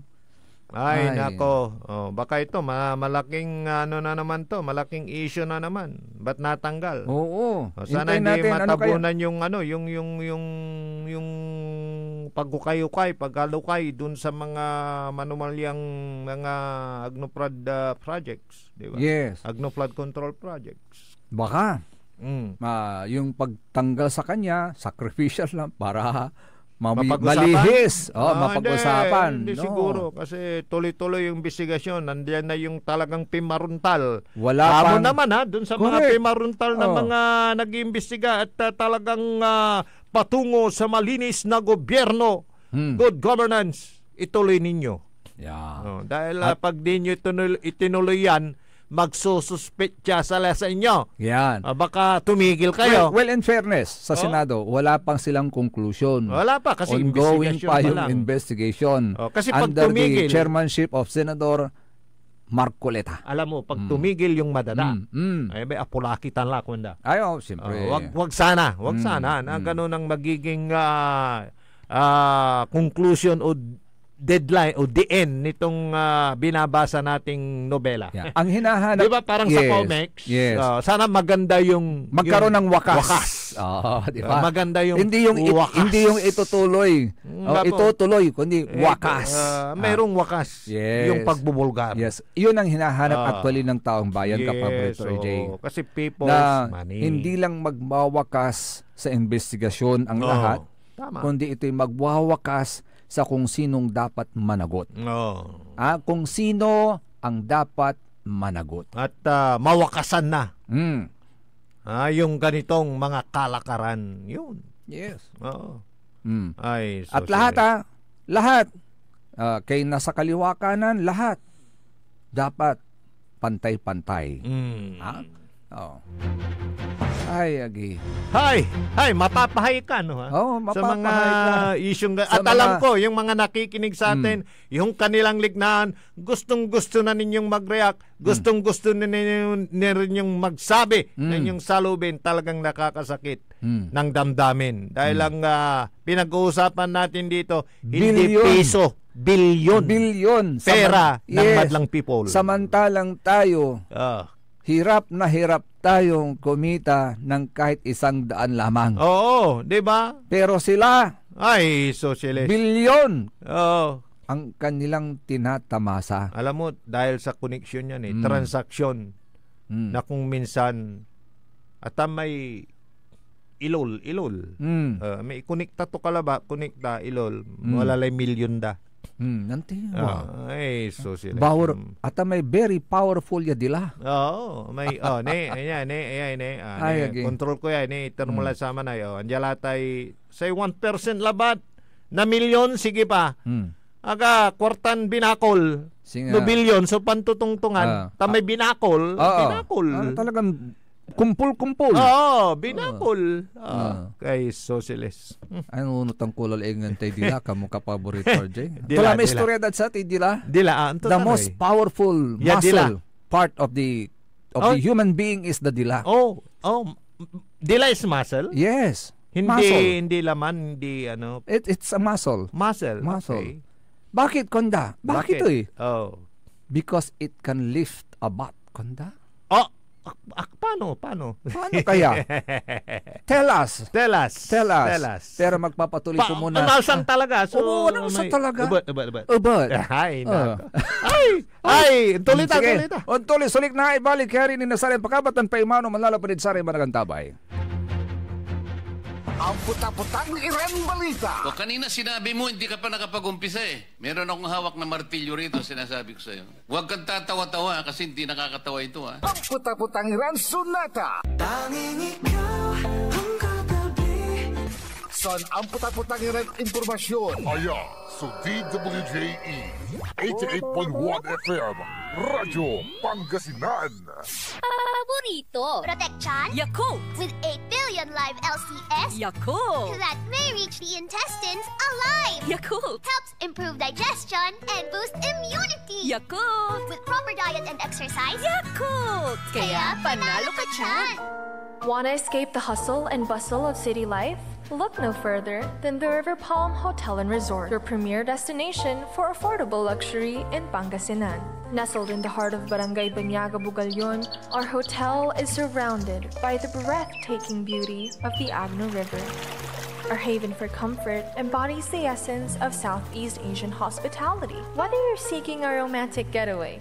Ay, nako. Baka ito malaking na naman to, malaking issue na naman. Ba't natanggal? Sana hindi matabunan yung pagkukay-ukay, pagkalukay dun sa mga manumalyang mga agnoflood projects, di ba? Yes. Agnoflood control projects. Baka yung pagtanggal sa kanya, sacrificial lang para malihis. Mapag-usapan. Hindi siguro. Kasi tuloy-tuloy yung investigasyon. Nandiyan na yung talagang pimaruntal. Wala naman dun sa mga pimaruntal na mga nag-iimbestiga at talagang patungo sa malinis na gobyerno. Good governance. Ituloy ninyo. Dahil pag di nyo itinuloy yan, magsususpetya sa inyo. Yan. Baka tumigil kayo. Well, in fairness, sa Senado, wala pang silang conclusion. Wala pa kasi ongoing investigation pa pa yung lang. investigation. Kasi pag under tumigil, the chairmanship of Senator Marcoleta. alam mo, pag tumigil yung madada, ay may apulakitan la kunda. Ayo, siyempre. Wag sana na ganun ang magiging conclusion o deadline o the end nitong binabasa nating nobela. Yeah. Ang hinahanap, di ba parang sa comics, sana maganda yung magkaroon ng wakas. Di ba? Maganda yung hindi yung wakas. Hindi yung itutuloy. Itutuloy kundi wakas. Mayroong wakas. Yes. Yung pagbubulgar. Yes. Yun ang hinahanap actually ng taong bayan, Kapaborito RJ. Kasi people's na money. hindi lang magwawakas sa investigasyon ang lahat, kundi ito'y magwawakas sa kung sinong dapat managot. Kung sino ang dapat managot. At mawakasan na. Mm. Yung ganitong mga kalakaran. Yun. Yes. Oo. Mm. Ay, at lahat, kay nasa kaliwa kanan, lahat dapat pantay-pantay. Ay, agi. Hay, mapapahay ka, no? Sa mga isyong... At alam ko, yung mga nakikinig sa atin, yung kanilang lignahan, gustong-gusto na ninyong mag-react, gustong-gusto na ninyong magsabi na inyong salubin, talagang nakakasakit ng damdamin. Dahil ang pinag-uusapan natin dito, hindi piso, bilyon. Pera ng madlang people. Samantalang tayo, hirap na hirap tayong kumita ng kahit 100 lamang. Oo, di ba? Pero sila, ay, socialist. Bilyon. Oo. Ang kanilang tinatamasa. Alam mo, dahil sa connection yan transaction na kung minsan at may ilol. May kunikta to kalaba, kunikta ilol. Walalay milyon da. Nanti. Ay, socialist. At may very powerful ya dila. Oo, may control ko yan termula sama na yo. Anjala tay say 1% labat na milyon sige pa. Aga kwartan binakol. No bilyon so pantutungtungan. Tamay binakol. Talagang kumpul-kumpul. Binakol. Kay socialist. Ano nutang kulal engan tay dila kamo Kapaborito RJ? Tula may istorya dat sa tay dila. The most powerful muscle part of the human being is the dila. Dila is muscle? Yes. Hindi laman, hindi ano. It's a muscle. Muscle. Okay. Bakit konda? Bakit ito eh? Because it can lift a butt konda. Paano? Paano kaya? Tell us. Pero magpapatuloy ko muna. Nasaan talaga? Nasaan talaga? Ubad. Ay, tulita. Tuloy, sulik na ibalik kaya rin inasarin pagkabatan pa imano manlalapad sa rin managantabay. Ang puta-putang Iren Balita. O kanina sinabi mo, hindi ka pa nakapag-umpisa eh. Meron akong hawak na martilyo rito, sinasabi ko sa'yo. Huwag kang tatawa-tawa kasi hindi nakakatawa ito ha. Ang puta-putang Iren Sunata. Tanging ikaw ang katabi. Son ang puta-putang Iren Impormasyon. So DWJE 88.1 FM Radyo Pangasinan. Paborito. Protection Yakult. with 8 billion live LCS Yakult. that may reach the intestines alive. Yakult. Helps improve digestion and boost immunity. Yakult. With proper diet and exercise. Yakult. Kaya panalo ka dyan. Want to escape the hustle and bustle of city life? Look no further than the River Palm Hotel and Resort, your premier destination for affordable luxury in Pangasinan. Nestled in the heart of Barangay Banyaga, Bugalyon, our hotel is surrounded by the breathtaking beauty of the Agno River. Our haven for comfort embodies the essence of Southeast Asian hospitality. Whether you're seeking a romantic getaway,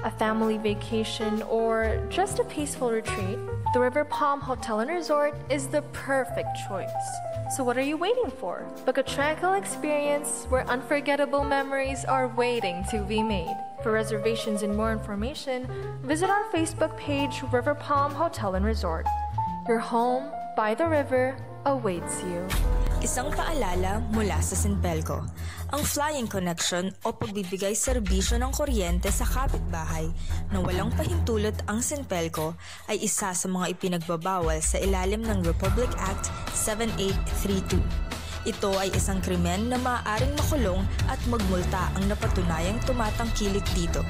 a family vacation, or just a peaceful retreat, the River Palm Hotel and Resort is the perfect choice. So what are you waiting for? Book a tranquil experience where unforgettable memories are waiting to be made. For reservations and more information, visit our Facebook page, River Palm Hotel and Resort. Your home by the river awaits you. Isang paalala mula sa Sinbelco. Ang flying connection o pagbibigay serbisyo ng kuryente sa kapitbahay na walang pahintulot ang Sinpelco ay isa sa mga ipinagbabawal sa ilalim ng Republic Act 7832. Ito ay isang krimen na maaaring makulong at magmulta ang napatunayang tumatangkilik dito.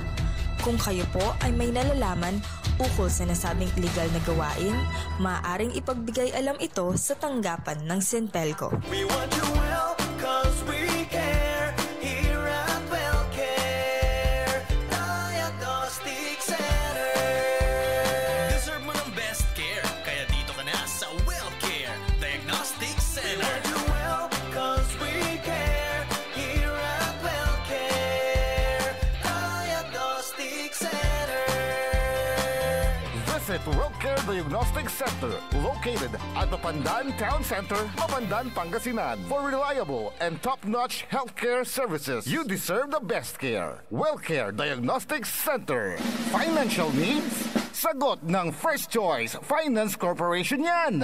Kung kayo po ay may nalalaman ukol sa nasabing illegal na gawain, maaaring ipagbigay alam ito sa tanggapan ng Sinpelco. We want you well, 'cause we care. Here at WellCare Diagnostic Center. Deserve mo ng best care, kaya dito ka na sa WellCare Diagnostic Center. We want you well, 'cause we care. Here at WellCare Diagnostic Center. Visit WellCare Diagnostic Center, located at Mapandan Town Center, Mapandan, Pangasinan. For reliable and top-notch healthcare services, you deserve the best care. WellCare Diagnostic Center. Financial needs? Sagot ng First Choice Finance Corporation yan.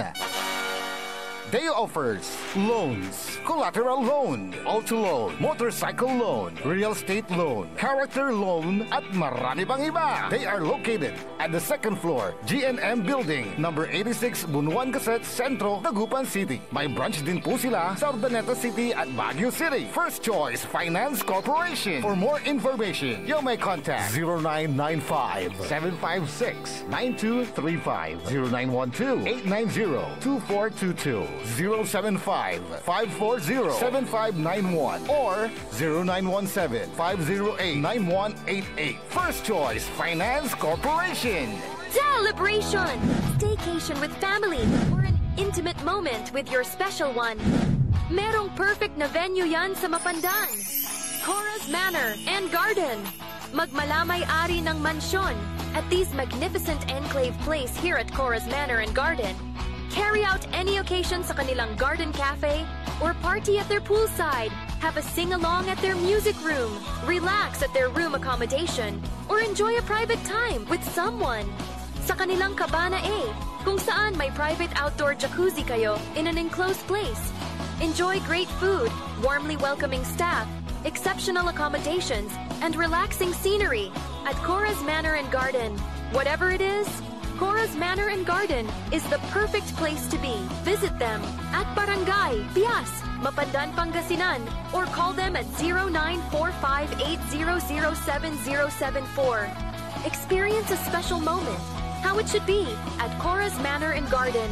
They offers loans, collateral loan, auto loan, motorcycle loan, real estate loan, character loan, at marami pang iba. They are located at the second floor, GNM Building, number 86, Bunuan Cassette, Centro, Dagupan City. May branch din po sila sa Urdaneta City at Baguio City. First Choice Finance Corporation. For more information, you may contact 0995-756-9235, 0912-890-2422. 075-540-7591 or 0917-508-9188. First Choice Finance Corporation. Celebration! Staycation with family or an intimate moment with your special one. Merong perfect na venue yan sa Mapandan. Cora's Manor and Garden. Magmalamay-ari ng mansyon at these magnificent enclave place here at Cora's Manor and Garden. Carry out any occasion sa kanilang garden cafe or party at their poolside. Have a sing-along at their music room, relax at their room accommodation, or enjoy a private time with someone. Sa kanilang Cabana A, kung saan may private outdoor jacuzzi kayo in an enclosed place. Enjoy great food, warmly welcoming staff, exceptional accommodations, and relaxing scenery at Cora's Manor and Garden. Whatever it is, Cora's Manor and Garden is the perfect place to be. Visit them at Barangay Pias, Mapandan, Pangasinan, or call them at 0945-800-7074. Experience a special moment, how it should be at Cora's Manor and Garden.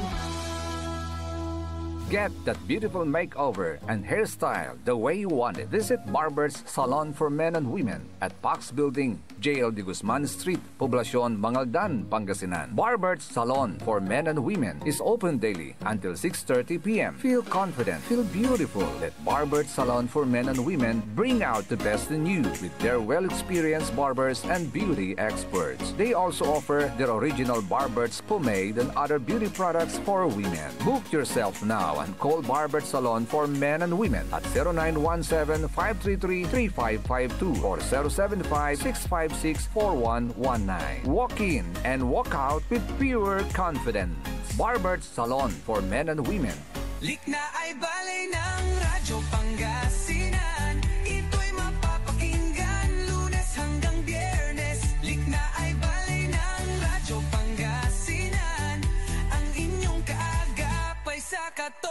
Get that beautiful makeover and hairstyle the way you want it. Visit Barber's Salon for Men and Women at Pax Building, JL de Guzman Street, Poblacion, Mangaldan, Pangasinan. Barber's Salon for Men and Women is open daily until 6:30 p.m. Feel confident, feel beautiful. Let Barber's Salon for Men and Women bring out the best in you with their well-experienced barbers and beauty experts. They also offer their original Barber's pomade and other beauty products for women. Book yourself now and call Barber Salon for Men and Women at 0917-533-3552 or 075-656-4119. Walk in and walk out with pure confidence. Barber Salon for Men and Women. Likna ay balay ng Radyo Pangasinan. Ito'y mapapakinggan Lunes hanggang Biyernes. Likna ay balay ng Radyo Pangasinan. Ang inyong kaagapay sa katotohanan.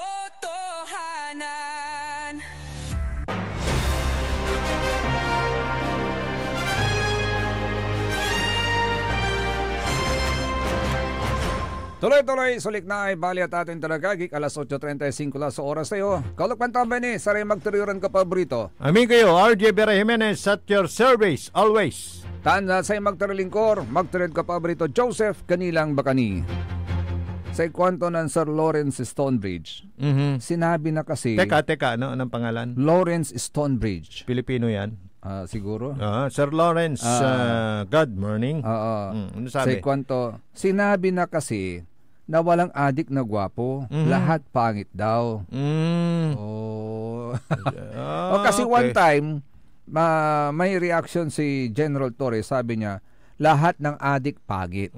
Tuloy-tuloy, sulik na ay bali at ating talagagik. Alas 8.35 lang sa oras tayo. Kalakpan tambay ni, saray magturiran ka paborito. Amin kayo, RJ Vera Jimenez at your service, always. Tanda sa'y magtarilingkor, magturid ka paborito, Joseph Kanilang Bakani. Sa kwanto ng Sir Lawrence Stonebridge, sinabi na kasi... Teka, ano? Anong pangalan? Lawrence Stonebridge. Pilipino yan? Siguro. Sir Lawrence, good morning. Ano sabi? Sa kwanto, sinabi na kasi na walang adik na gwapo, lahat pangit daw. Kasi one time, may reaction si General Torres, sabi niya, lahat ng adik pagit.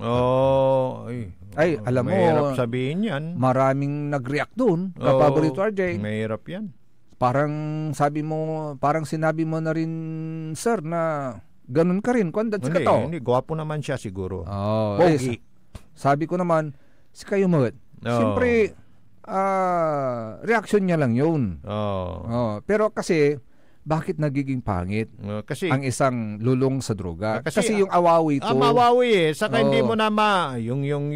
Ay, alam mo, mahirap sabihin yan. Maraming nag-react doon, kapaborito RJ. Mahirap yan. parang sinabi mo na rin, sir, na ganun ka rin. Kung si Kato. Hindi, gwapo naman siya siguro. Pogi. Sabi ko naman, si kayo mo. Siyempre, reaction niya lang yun. Pero kasi, bakit nagiging pangit kasi ang isang lulong sa droga? Kasi yung awawi to. Mawawi saka hindi mo na yung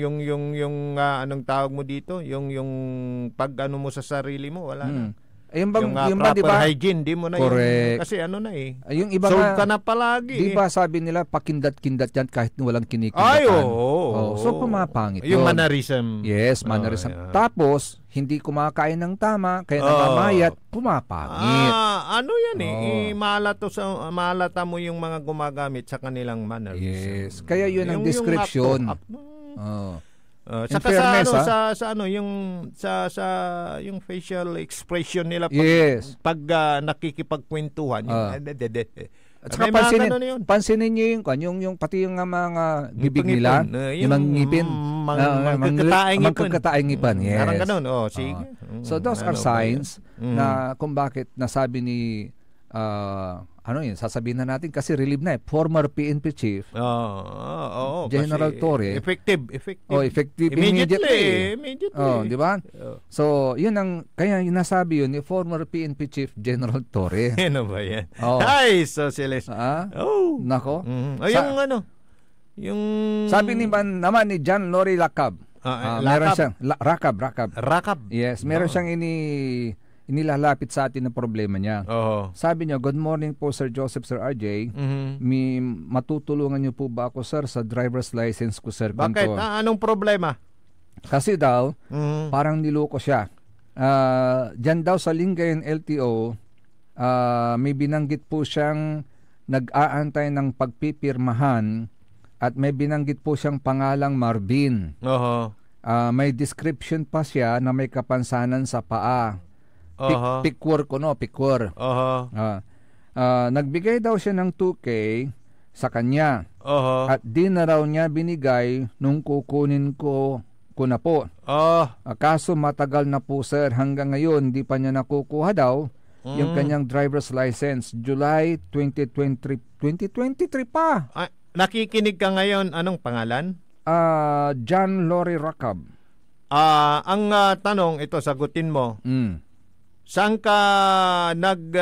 anong tawag mo dito? Yung pag ano mo sa sarili mo, wala na. Yung proper diba? Hygiene, di mo na Correct. kasi ano na Yung iba sold ka na palagi. Di ba sabi nila, pakindat-kindat yan kahit walang kinikindatan. So, pumapangit yung yun. mannerism. Yes, mannerism. Tapos, hindi kumakain ng tama, kaya namamayat, pumapangit. Ano yan malata mo yung mga gumagamit sa kanilang mannerism. Yes, kaya yun ang description. Saka yung facial expression nila pag nakikipagkwentuhan. At saka pansinin niyo yung pati yung mga bibig nila, yung mga ngipin, magkakataing ngipin. Yes. Parang ganun. Sige. So those are signs na kung bakit nasabi ni sasabihin na natin kasi relieve na former PNP chief General Torre effective immediately. Di ba? So yun ang kaya nasabi yun ni former PNP chief General Torre. Ano ba yan? Ay, socialist. Nako. Yung sabi naman ni John Lori Lakab. Meron siyang Rakab. Yes, meron siyang inilalapit sa atin ang problema niya. Sabi niya, good morning po Sir Joseph, Sir RJ. Matutulungan niyo po ba ako, sir, sa driver's license ko, sir? Bakit? Anong problema? Kasi daw, parang niloko siya. Diyan daw sa Lingayen LTO, may binanggit po siyang nag-aantay ng pagpipirmahan at may binanggit po siyang pangalang Marvin. May description pa siya na may kapansanan sa paa. Pikwar. Nagbigay daw siya ng 2K sa kanya. At di na raw niya binigay nung kukunin ko na po. Kaso matagal na po, sir. Hanggang ngayon, di pa niya nakukuha daw yung kanyang driver's license. July 2023 pa. Nakikinig ka ngayon. Anong pangalan? John Lori Rakab. Ang tanong, ito, sagutin mo. Saan ka nag-process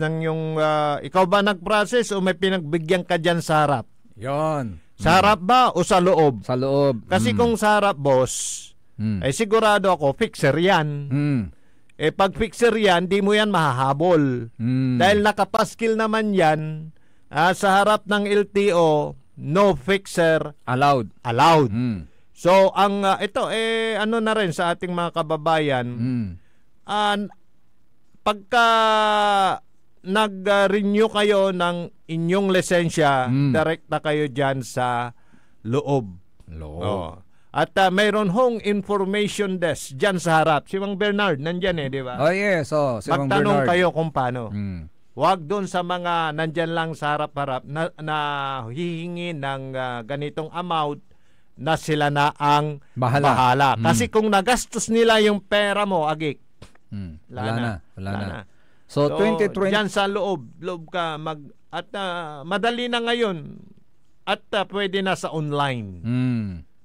ng yung ikaw ba nag-process o may pinagbigyan ka dyan sa harap? Yon. Sa harap ba o sa loob? Sa loob. Kasi kung sa harap, boss, ay sigurado ako fixer yan. Pag fixer yan, di mo yan mahahabol. Dahil nakapaskil naman yan sa harap ng LTO, no fixer allowed. So ang ito ano na rin sa ating mga kababayan, pagka nag-renew kayo ng inyong lisensya, direkta kayo diyan sa loob. At mayroon hong information desk diyan sa harap. Si Mang Bernard nandiyan di ba? Yes, si Mang Magtanong Bernard. kayo kung paano. Huwag doon sa mga nandyan lang sa harap-harap na hihingi ng ganitong amount na sila na ang bahala. Kasi kung nagastos nila yung pera mo, agik, wala na. So 2020 diyan sa loob ka at madali na ngayon at pwede na sa online.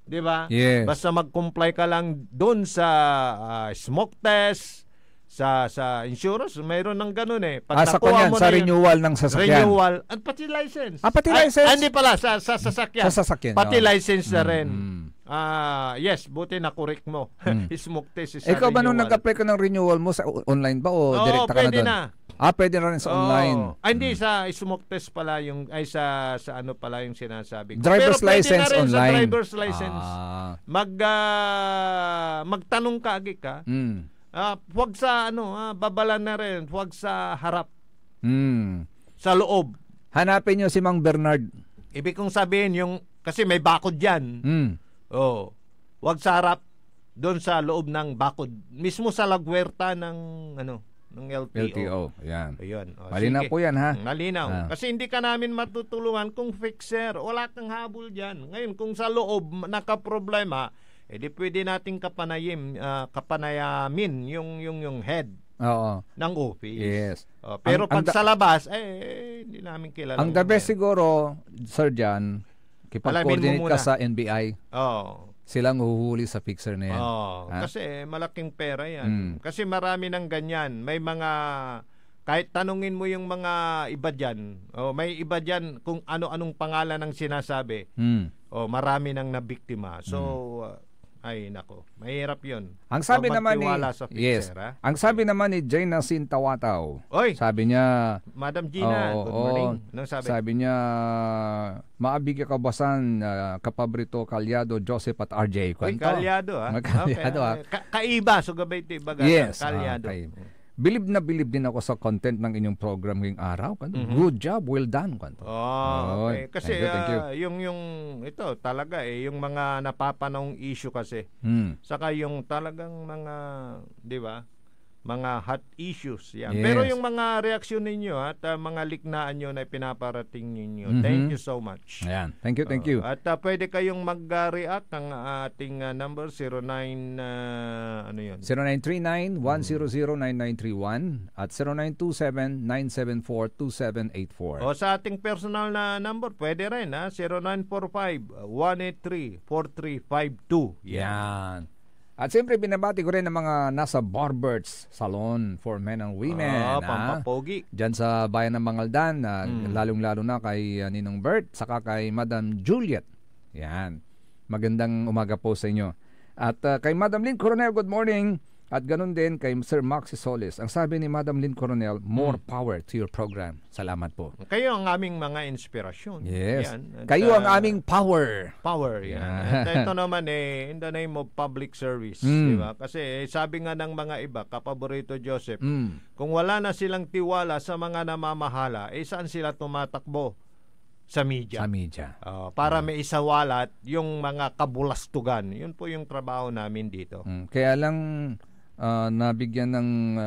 'Di ba? Yes. Basta mag-comply ka lang doon sa smoke test, sa insurance, mayroon ng ganun Pag sa kanyan, sa renewal ng sasakyan. Renewal, at pati license. Pati license? Hindi pala, sa sasakyan. Sa sasakyan. Pati license na rin. Yes, buti na-correct mo. Smoke test is sa Ikaw ba nung renewal. nag-apply ka ng renewal mo sa online ba o direkta ka na doon? Pwede na rin sa online. Hindi, sa smoke test pala yung, sa ano pala yung sinasabi ko. Driver's Pero license pwede na rin online. Sa driver's license. Magtanong ka, agik ka. Huwag sa babala na rin, huwag sa harap. Sa loob. Hanapin niyo si Mang Bernard. Ibig kong sabihin kasi may bakod diyan. Huwag sa harap, doon sa loob ng bakod. Mismo sa lagwerta ng ng LTO. Yan. Ayun. Malinaw po yan, ha? Malinaw. Kasi hindi ka namin matutulungan kung fixer. Wala kang habol diyan. Ngayon kung sa loob nakaproblema, di pwede nating kapanayamin yung head ng office. Yes. Pero pag sa labas, hindi namin kilala. Ang the best siguro, Sir John, kipag-coordinate ka sa NBI. Silang huhuli sa fixer na yan. Kasi malaking pera yan. Kasi marami ng ganyan. May mga, kahit tanungin mo yung mga iba dyan, may iba dyan kung ano-anong pangalan ng sinasabi. Marami nang nabiktima. So, ay nako, mahirap yun. Ang sabi naman ni, sa fixer, ang sabi naman ni Jane Sintawataw, sabi niya, Madam Gina, good morning. Anong sabi niya, maabig kabasan, Kapabrito, Calyado, Joseph at RJ. Calyado Kaiba, so gabay ito ibaga. Yes. Calyado. Bilib na bilib din ako sa content ng inyong program ngayong araw. Good job, well done. Okay. Kasi thank you. Yung ito talaga yung mga napapanahong issue kasi. Saka yung talagang mga, di ba? Mga hot issues yan. Yes. Pero yung mga reaksyon ninyo at mga liknaan nyo na pinaparating ninyo, thank you so much. Ayan. Thank you. At pwede kayong mag-react ang ating number 0939-100-9931 at 0927-974-2784. O sa ating personal na number, pwede rin 0945-183-4352. Yan. At siyempre, binabati ko rin ang mga nasa Barber's Salon for Men and Women. Pampapogi. Diyan sa bayan ng Mangaldan, lalong-lalo na kay Ninong Bert, saka kay Madam Juliet. Yan. Magandang umaga po sa inyo. At kay Madam Lynn Coronel, good morning. At ganun din kay Sir Maxi Solis. Ang sabi ni Madam Lynn Coronel, more power to your program. Salamat po. Kayo ang aming mga inspirasyon. Yes. Yan. At, kayo ang aming power. Power, yan. At ito naman in the name of public service. Diba? Kasi sabi nga ng mga iba, Kapaborito Joseph, kung wala na silang tiwala sa mga namamahala, saan sila tumatakbo? Sa media. Para may isawalat yung mga kabulastugan. Yun po yung trabaho namin dito. Kaya lang nabigyan ng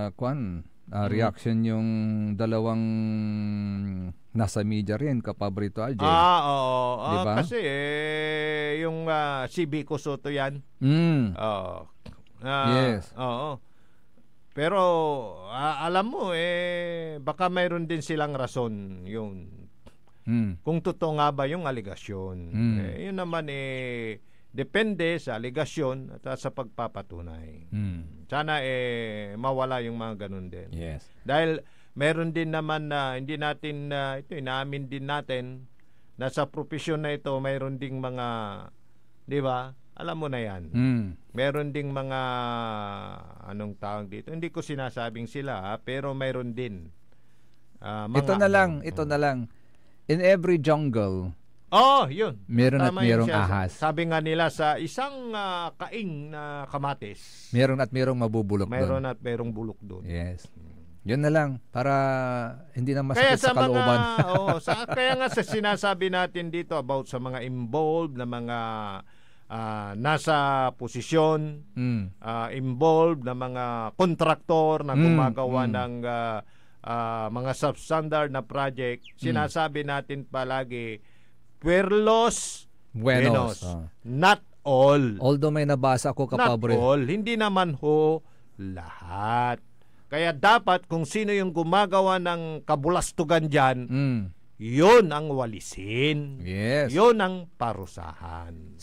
reaction yung dalawang nasa media rin, Kapabrito RJ. Diba? Kasi yung si Vico Soto yan. Yes. Pero alam mo baka mayroon din silang rason yung kung totoo nga ba yung aligasyon. Yun naman depende sa aligasyon at sa pagpapatunay. Sana mawala yung mga ganun din. Yes. Dahil meron din naman na hindi natin ito inaamin din natin na sa profesyon na ito mayroon ding mga, di ba? Alam mo na yan. Meron ding mga anong tawag dito. Hindi ko sinasabing sila pero mayroon din. Ito na lang. In every jungle, yun. Meron at merong ahas. Sabi nga nila sa isang kaing na kamatis. Meron at merong mabubulok doon. Meron at merong bulok doon. Yes. Yun na lang para hindi na masakit sa kalooban. Kaya nga sa sinasabi natin dito about sa mga involved na mga nasa posisyon, involved na mga kontraktor na gumagawa ng mga substandard na project, sinasabi natin palagi puerlos buenos. Not all. Although may nabasa ko, Kapabre. Not all. Hindi naman ho lahat. Kaya dapat kung sino yung gumagawa ng kabulastugan dyan, yun ang walisin. Yes. Yun ang parusahan.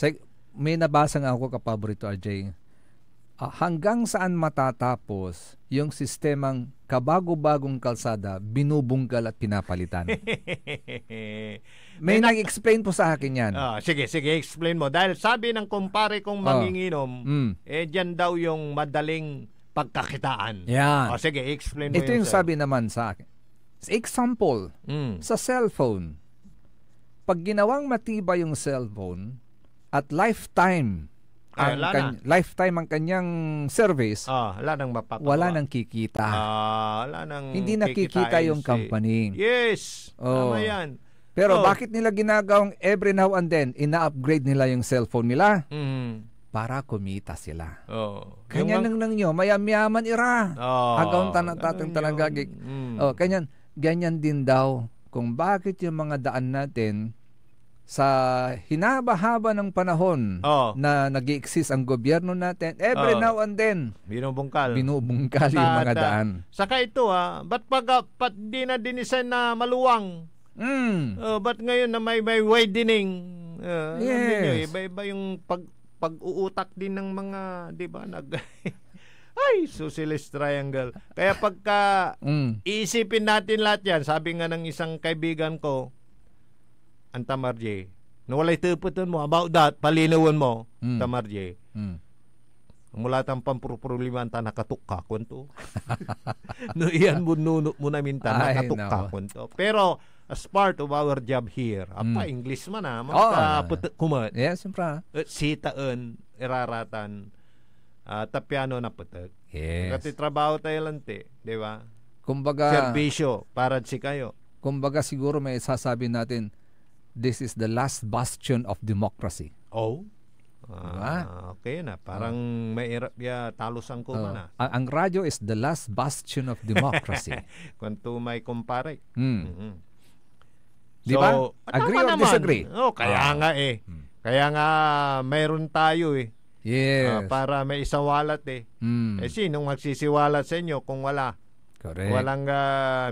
May nabasa nga ako, Kapabrito RJ. Hanggang saan matatapos yung sistemang kabago-bagong kalsada, binubunggal at pinapalitan? May nag-explain po sa akin yan. Sige, explain mo. Dahil sabi ng kumpare kong manginginom, dyan daw yung madaling pagkakitaan. Yan. Sige, explain mo. Ito yung sabi naman sa akin. Example, sa cellphone. Pag ginawang matibay yung cellphone at lifetime ang kanyang service, wala nang mapapagawa. Wala nang kikita. Hindi nakikita yung company. Yes. Tama yan. Pero bakit nila ginagawang every now and then, ina-upgrade nila yung cellphone nila? Para kumita sila. Kanya nang nyo, mayam-yaman ira. Agaw tatang tanagagig. Ganyan din daw kung bakit yung mga daan natin sa hinaba-haba ng panahon na nag-i-exist ang gobyerno natin, every now and then, binubungkal yung mga daan. Saka ito ba't di na dinisign na maluwang? Ba't ngayon na may widening? Yes. Iba-iba yung pag-uutak din ng mga, di ba, ay, socialist triangle. Kaya pagka iisipin natin lahat yan, sabi nga ng isang kaibigan ko, ang Tamarje, na walay tuputan mo about that, palinawan mo, Tamarje. Mula tang pampurpurliman ta nakatukka kunto. No iyan mo namin ta nakatukka kunto. Pero as part of our job here, English man putek kumat. Yes, siyempre. Sitaan, iraratan, tapiano na putek. Yes. Kasi trabaho tayo lang di ba? Kumbaga, serbisyo para si kayo. Kumbaga siguro may sasabi natin, this is the last bastion of democracy. Okay na. Parang mahirap talusan ko na. Ang radyo is the last bastion of democracy. Kung may kumpare. Di ba? Agree or disagree? Kaya nga Kaya nga mayroon tayo Yes. Para may isawalat sinong magsisiwalat sa inyo kung wala? Correct. Walang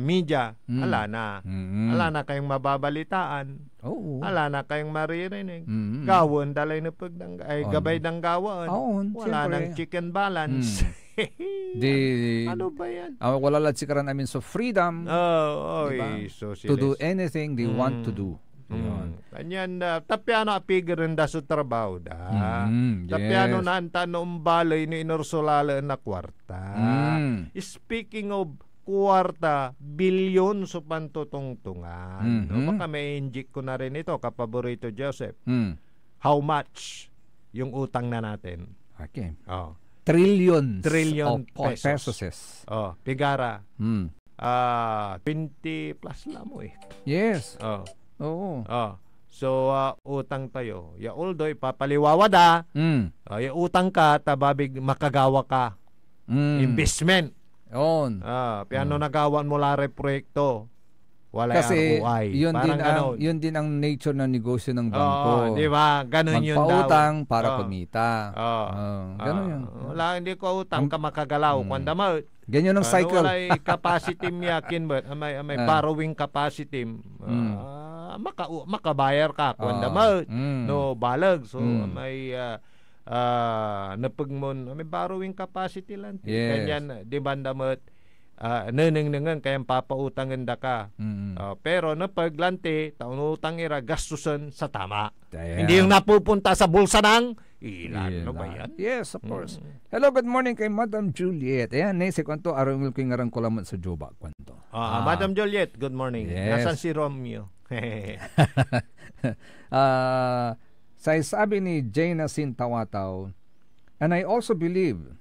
media, ala na. Ala na kayong mababalitaan. Ala na kayong maririnig. Gawon, dalay na gabay ng gawon. Wala nang chicken balance. Ano ba yan? Wala lang sikaran namin so freedom. Diba? To do anything they want to do. Kanyan, tapiano apigirin da sa trabaho da. Tapiano na anta noong balay ni inorsolala na kwarta. Speaking of kwarta, bilyon so pantutungtungan. Baka may inject ko na rin ito, kapaborito Joseph. How much yung utang na natin? Okay. Trillion of pesos. Pigara. 20 plus lang mo Yes. So, utang tayo. Although, ipapaliwawada, utang ka, tababig makagawa ka. Investment. Piano nagawan mo lare proyekto. Wala kasi ROI. Yun din ang nature ng negosyo ng bangko. Di ba? Ganun yun daw. Magpautang para kumita. Ganun yun. Wala, hindi ko utang ka makagalaw. Kanda mo. Ganyan ang cycle. Wala capacity yakin ba? May borrowing capacity. Makabayar ka. Kanda mo. No, balag. So, may napagmon. May borrowing capacity lang. Ganyan, di banda mo. Nanang kayang papautangan da ka. Pero napaglanti, taon utang ira gastusan sa tama. Hindi yung napupunta sa bulsa ng ilan. Ano ba yan? Yes, of course. Hello, good morning kay Madam Juliet. Ayan, si kwanto, arungil ko yung ngarang kulaman sa Joba. Kwanto. Madam Juliet, good morning. Yes. Nasaan si Romeo? Sabi ni Jaina Sintawataw, and I also believe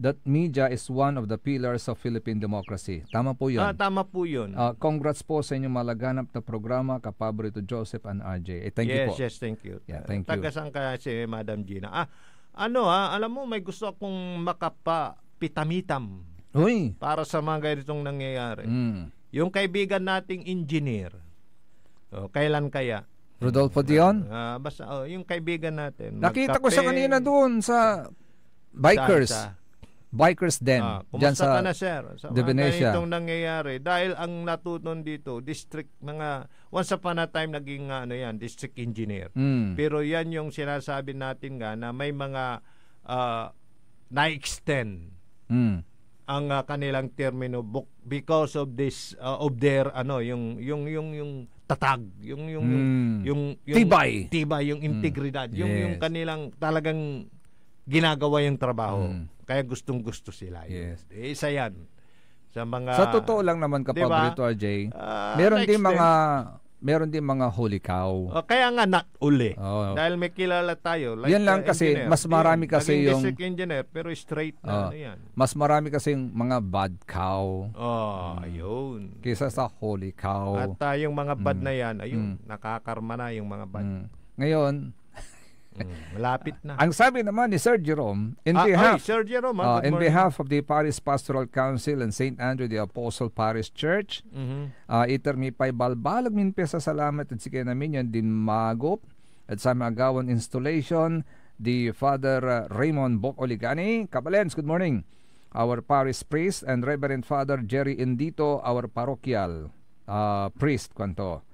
that media is one of the pillars of Philippine democracy. Tama po yun. Tama po yun. Congrats po sa inyong malaganap na programa, kapaborito Joseph and RJ. Thank you po. Yes, thank you. Yeah, thank you. Tagasan ka si Madam Gina. Alam mo, may gusto akong makapitamitam. Uy. Para sa mga ganitong nangyayari. Yung kaibigan nating engineer, kailan kaya? Rodolfo Dion? Basta, yung kaibigan natin. Nakita ko siya kanina doon sa Bikers. Bikers Den. Kumusta ka na, sir? Sa mga Venecia. ganitong nangyayari. Dahil ang natutunan dito, once upon a time naging district engineer. Pero yan yung sinasabi natin na may mga na-extend ang kanilang termino because of this of their yung tatag, yung tibay, yung integridad, yung kanilang talagang ginagawa yung trabaho. Kaya gustong-gusto sila. Yes. Isa yan. Sa mga sa totoo lang naman kapaborito RJ, meron din mga holy cow. Kaya nga not uli. Dahil may kilala tayo. Like, yan lang kasi engineer. mas marami kasi yung district engineer pero straight na yan. Mas marami kasi yung mga bad cow. Ayun. Kaysa sa holy cow. At yung mga bad na yan, ayun, nakakarma na yung mga bad. Ngayon, Malapit na. Ang sabi naman ni Sir Jerome, Sir Jerome, in behalf of the Parish Pastoral Council and St. Andrew the Apostle Parish Church, iter mi pay balbalag min pesa salamat at sige namin yan din magop at sa magawan installation the Father Raymond Bocoligani. Kabalens, good morning. Our parish priest and Reverend Father Jerry Indito, our parochial priest kanto.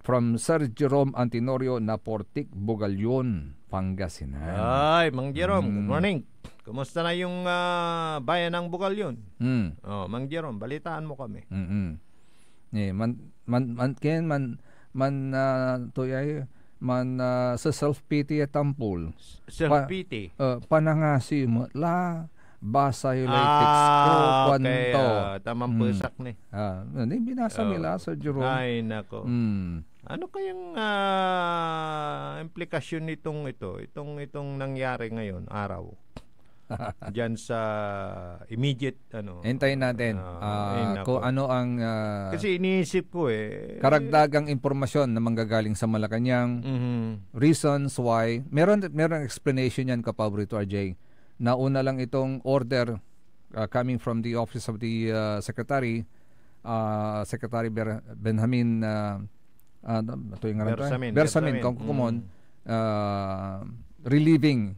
From Sir Jerome Antinorio Naportic, Bugalyon, Pangasinan. Ay, Mang Jerome, good morning. Kumusta na yung bayan ng Bugalyon? Mang Jerome, balitaan mo kami. Sa self-pity at tampol. Self-pity? Panangasi mo la basa yung text ko kwanto. Tamang pusak ni. Hindi binasa nila Sir Jerome. Ay, nako. Ano kayang implikasyon itong nangyari ngayon, araw? Diyan sa immediate hintayin natin kung ano ang kasi iniisip ko karagdagang impormasyon na manggagaling sa Malacanang, reasons why. Meron explanation yan, Kapaborito RJ. Nauna lang itong order coming from the office of the Secretary Benjamin Bersamin Kongkumon, relieving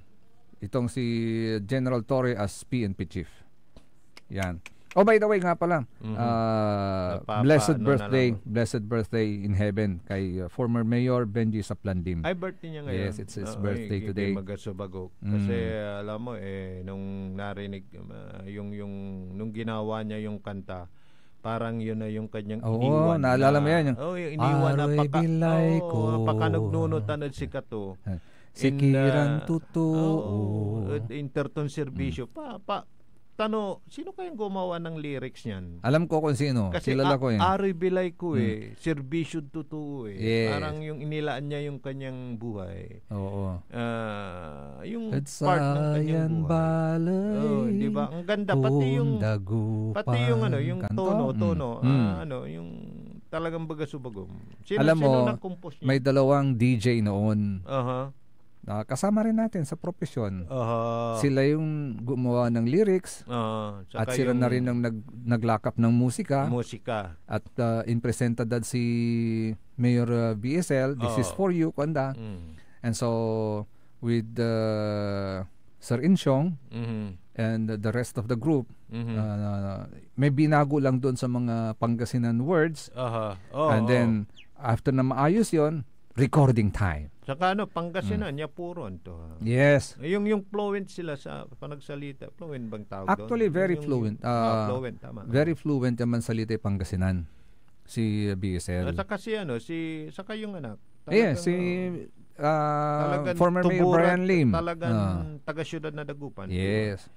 itong si General Torre as PNP chief. Yan. Oh, by the way nga pala, blessed birthday in heaven kay former Mayor Benji Saplandim. Ay, birthday niya ngayon. Yes, it's his birthday today. Magasubago. Kasi alam mo nung narinig nung ginawa niya yung kanta, parang yun na yung kanyang iniwan. Naalala mo yan. Yung iniwan na pakanunutan si Kato. Sikiran totoo. Interton Servisyo. Sino kayang gumawa ng lyrics niyan? Alam ko kung sino. Kasi kilala ko yan. Aroy Bilay ko Servisyo totoo Yes. Parang yung inilaan niya yung kanyang buhay. Oo. Yung part ng kanyang buhay. Di ba? Ang ganda. Pati yung yung tono. Yung talagang bagasubagom. Alam mo, may dalawang DJ noon. Kasama rin natin sa profesyon. Sila yung gumawa ng lyrics at sila na rin ang naglakap ng musika. At in presented si Mayor BSL, this is for you, kanda. And so with Sir Insyong and the rest of the group, may binago lang doon sa mga Pangasinan words. And then after na maayos yon, recording time. Saka Pangasinan, niya puron to. Yes. Yung fluent sila sa panagsalita. Fluent bang tawag doon? Actually, very fluent. Fluent, tama. Very fluent naman salita Pangasinan. Si BSL. Saka saka yung anak. Former Mayor Brian Lim. Talagang taga-syudad na Dagupan. Yes.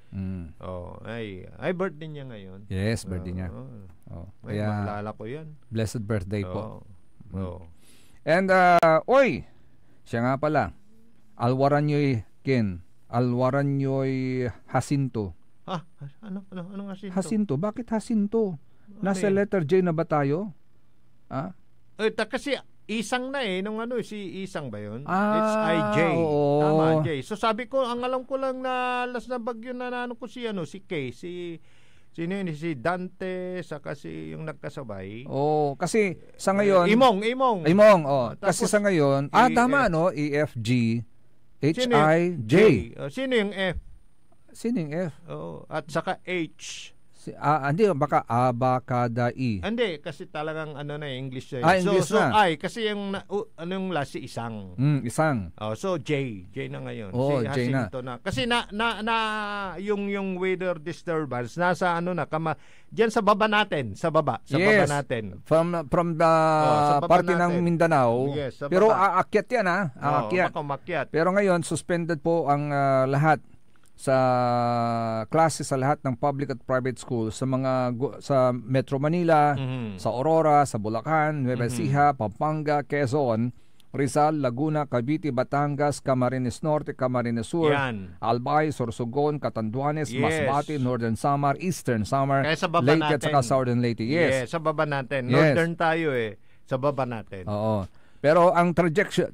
Ay birthday niya ngayon. Yes, birthday niya. Kaya maalala ko yan. Blessed birthday po. And, siya nga pala, Alwaranyoy Jacinto. Anong Jacinto? Jacinto, bakit Jacinto? Nasa letter J na ba tayo? Kasi Isang na nung si Isang ba yun? It's IJ. Tama, J. So sabi ko, ang alam ko lang na last na bagyo na ko si K, sino yun? Si Dante, saka si yung nagkasabay. Kasi sa ngayon Imong. Kasi sa ngayon, tama EFG HIJ. Sino yung F? Sino yung F? At saka H. Hindi, baka abakada E. Hindi, kasi talagang English siya. English so na. I, kasi yung yung last si Isang. Isang. So J na ngayon. Si J na. Kasi yung weather disturbance nasa diyan sa baba natin, baba natin. From the parte ng Mindanao. Yes, pero aakyat yan aakyat. Pero ngayon suspended po ang lahat sa klase sa lahat ng public at private schools sa Metro Manila, sa Aurora, sa Bulacan, Nueva Ecija, Pampanga, Quezon, Rizal, Laguna, Cavite, Batangas, Camarines Norte, Camarines Sur, Albay, Sorsogon, Catanduanes, Masbate, Northern Samar, Eastern Samar, Leyte at saka Southern Leyte. Yes, sa baba natin. Northern tayo sa baba natin. Oo. Pero ang trajectory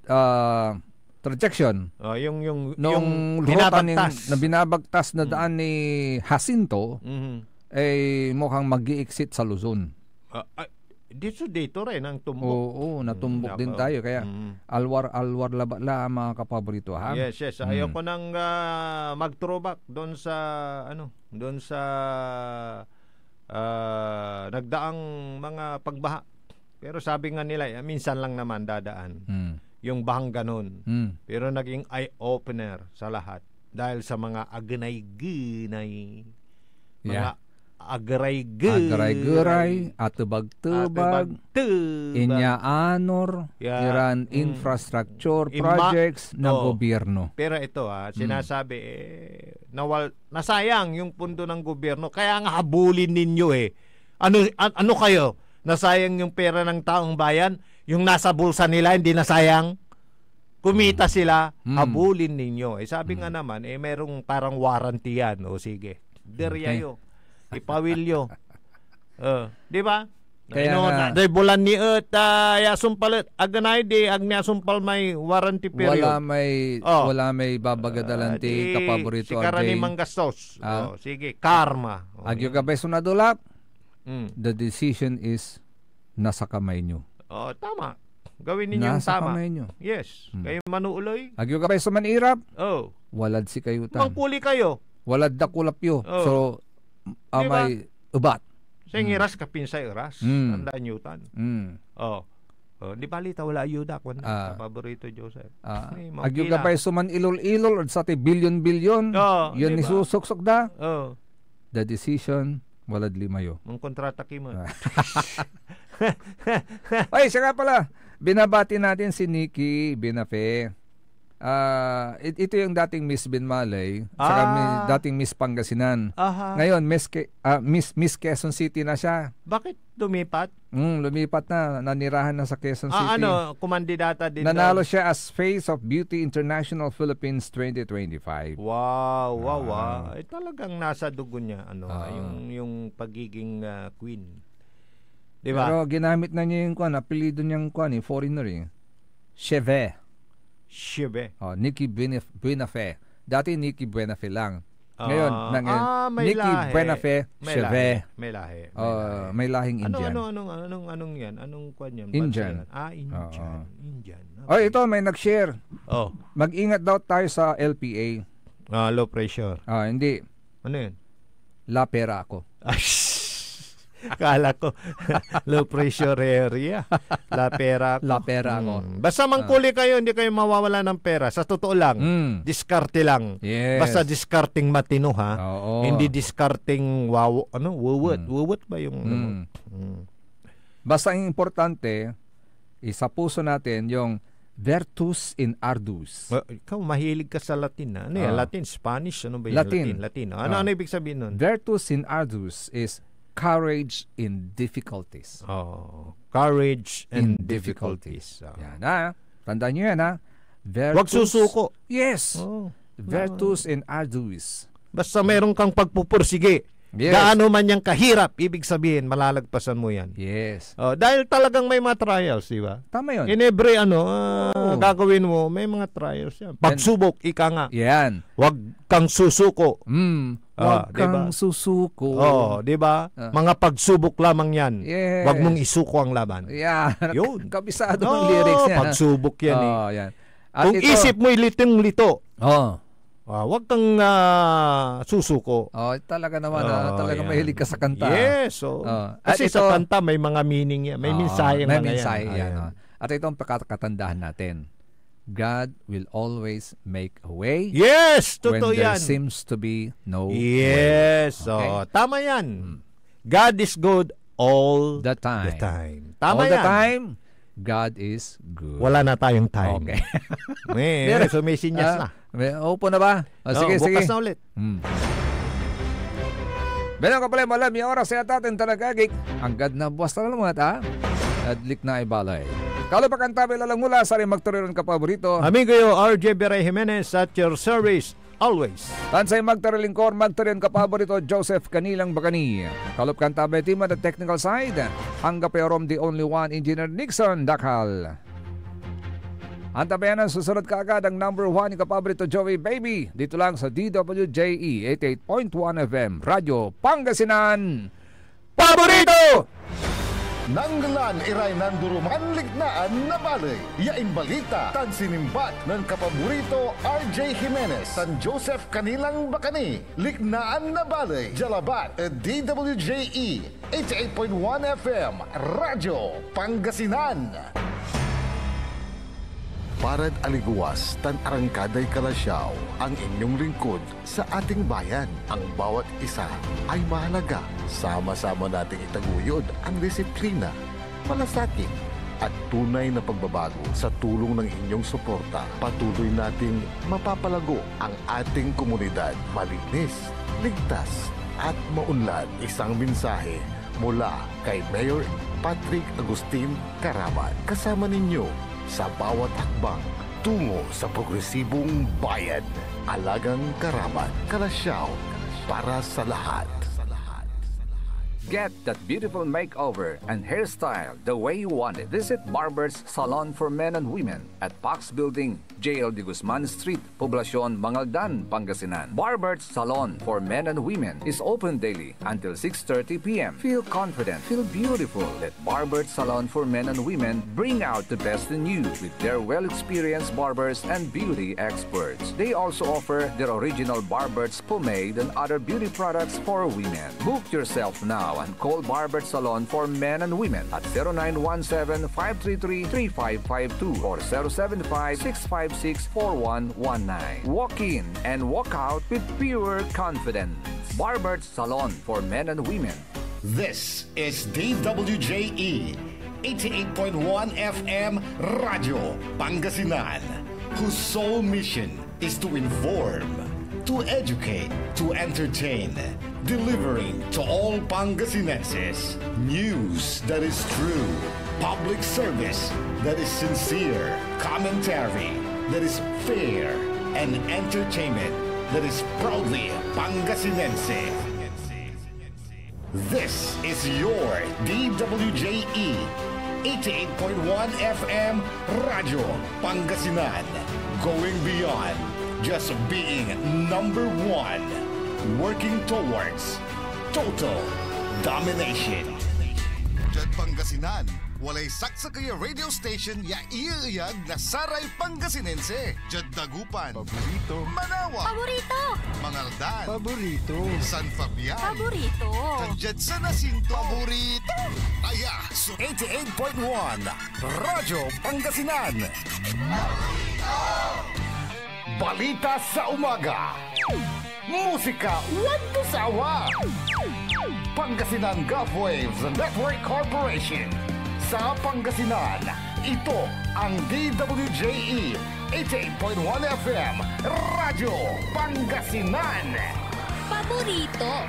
Transaction. Yung ruta binabagtas. na binabagtas na daan ni Jacinto, mukhang mag-i-exit sa Luzon. Dito rin ang tumbok. Oo, natumbok din tayo. Kaya alwar labala mga kapaborito. Ha? Yes. Ayaw ko nang mag-throwback doon sa nagdaang mga pagbaha. Pero sabi nga nila, minsan lang naman dadaan. Yung bahang ganun. Pero naging eye-opener sa lahat. Dahil sa mga aganay-ginay. Mga agaray-garay, atubag-tubag, inyaanor, iran infrastructure projects ng gobyerno. Pero ito sinasabi nasayang yung pundo ng gobyerno. Kaya nga habulin ninyo Ano kayo? Nasayang yung pera ng taong bayan? Yung nasa bulsa nila hindi nasayang? Kumita sila, habulin ninyo. Sabi nga naman, merong parang warranty yan. O sige, deryayo. Ipawilyo. Di ba? Kaya day bulan ni ya sumpal aganay di agnya sumpal may warranty period. Wala may babagadalanti kapaborito si karani manggastos. Sige, karma. Agyo ka beso na dulap. The decision is nasa kamay nyo. Tama. Gawin ninyo yung tama. Kamay nyo. Yes. Kayo manuuloy. Agyo ka beso manirap. Walad si kayutan. Mangpuli kayo. Walad da kulapyo. So may ubat. Sa iras kapinsay iras. Tandaan yutan. Di balita wala ayuda ko na paborito Joseph. Agyo ka pa suman ilol-ilol sa bilyon-bilyon. Yun ni susuksok da. The decision walad limayo. Mong kontrata kimo. Ay, siya nga pala. Binabati natin si Nikki Binafe. Ito yung dating Miss Binmalay, saka dating Miss Pangasinan. Ngayon Miss Quezon City na siya. Bakit lumipat? Lumipat na, nanirahan na sa Quezon City. Kumandidata din. Nanalo siya as Face of Beauty International Philippines 2025. Wow. Talagang nasa dugo niya yung pagiging queen. Diba? Pero ginamit na niya yung apelido niyang foreigner Cheve. Nikki Buenafe. Dati Nikki Buenafe lang. Ngayon, Nikki Buenafe Cheve. May lahi. May lahing Indian. Anong yan? Anong kwan yan? Indian. Indian. Ito may nag-share. Mag-ingat daw tayo sa LPA. Low pressure. Hindi. Ano yun? La pera ako. Kala ko low pressure area. La pera ako. Basta mangkuli kayo, hindi kayo mawawala ng pera. Sa totoo lang, diskarte lang. Yes. Basta discarding matino Hindi discarding wuwut ba yung Basta ang importante sa puso natin yung Virtus in Ardus. Ikaw mahilig ka sa Latin. Ano yan? Latin, Spanish, ano ba yung Latin? Ano ibig sabihin nun? Virtus in Ardus is courage in difficulties. Courage in difficulties. Yan tandaan nyo yan Huwag susuko. Yes. Virtus in Ardus. Basta meron kang pagpupursige. Yes. Gaano man yang kahirap, ibig sabihin malalagpasan mo yan. Yes. Dahil talagang may mga trials, di ba? Tama yun. In every gagawin mo, may mga trials yan. Pagsubok, ika nga. Yan. Huwag kang susuko. Huwag kang susuko. Di ba? Mga pagsubok lamang yan. Yes. Huwag mong isuko ang laban. Yan. Yun. Kabisado ng lyrics yan. Pagsubok yan yan. Kung isip mo litong-lito. Huwag kang susuko. Talaga naman. Talaga mahilig ka sa kanta. Yes. Kasi sa kanta may mga meaning yan. May mensahe mga yan. At ito ang pagkakatandaan natin. God will always make a way. Yes, totoo when there yan. seems to be no way. Yes, tama yan. God is good all the time. Tama all the yan. time, God is good. Wala na tayong time. Okay. So may sinyas na. Opo na ba? Sige. Bukas na ulit. Belang ka pala malam, yung oras sa atin talagagik. Ang gad na buwas na lang mga Adlik na ibalay. Kalupakan tabi lalang mula sa rin magturiron ka paborito. Amigo yo, RJ Beray Jimenez at your service always. Tansay magtarilingkor, magturiron ka paborito, Joseph Kanilang Bakani. Kalupakan tabi team at the technical side. Hangga peorom the only one, Engineer Nixon Dakal. Antabayan ang susunod kaagad ang number 1 yung kapaborito Joey Baby. Dito lang sa DWJE 88.1 FM, Radyo Pangasinan. Paborito! Nanggalan iray nanduruman lignaan na balay. Yain balita tan sinimbat ng kapaborito RJ Jimenez, San Joseph Kanilang Bakani. Lignaan na balay. Jalabat DWJE 88.1 FM, Radyo Pangasinan. Parad aliguas tan arangkaday kalasyaw ang inyong lingkod sa ating bayan. Ang bawat isa ay mahalaga. Sama-sama nating itaguyod ang disiplina, malasakit at tunay na pagbabago. Sa tulong ng inyong suporta, patuloy nating mapapalago ang ating komunidad. Malinis, ligtas at maunlad. Isang mensahe mula kay Mayor Patrick Agustin Caraman. Kasama ninyo sa bawat hakbang tungo sa progresibong bayan. Alagang Caraman, Kalasyaw, para sa lahat. Get that beautiful makeover and hairstyle the way you want it. Visit Barber's Salon for Men and Women at Pax Building, JL de Guzman Street, Poblacion, Mangaldan, Pangasinan. Barber's Salon for Men and Women is open daily until 6:30 p.m. Feel confident, feel beautiful. Let Barber's Salon for Men and Women bring out the best in you with their well-experienced barbers and beauty experts. They also offer their original Barber's pomade and other beauty products for women. Book yourself now and call Barber Salon for Men and Women at 0917-533-3552 or 075-656-4119. Walk in and walk out with pure confidence. Barber Salon for Men and Women. This is DWJE 88.1 FM Radio Pangasinan, whose sole mission is to inform, to educate, to entertain, delivering to all Pangasinenses news that is true, public service that is sincere, commentary that is fair, and entertainment that is proudly Pangasinense. This is your DWJE 88.1 FM Radio Pangasinan, going beyond just being number one, working towards total domination. Jad Pangasinan, walay saksakaya radio station ya iiyag na Saray Pangasinense. Jad Dagupan, paborito. Manawa, Paborito! Mangaldan, Paborito. San Fabian, Paborito! Jad San Jacinto, paborito. Aya, so 88.1 Radyo Pangasinan. Balita sa umaga. Musika walang sawa. Pangasinan Gulf Waves Network Corporation. Sa Pangasinan, ito ang DWJE 88.1 FM Radyo Pangasinan. Paborito!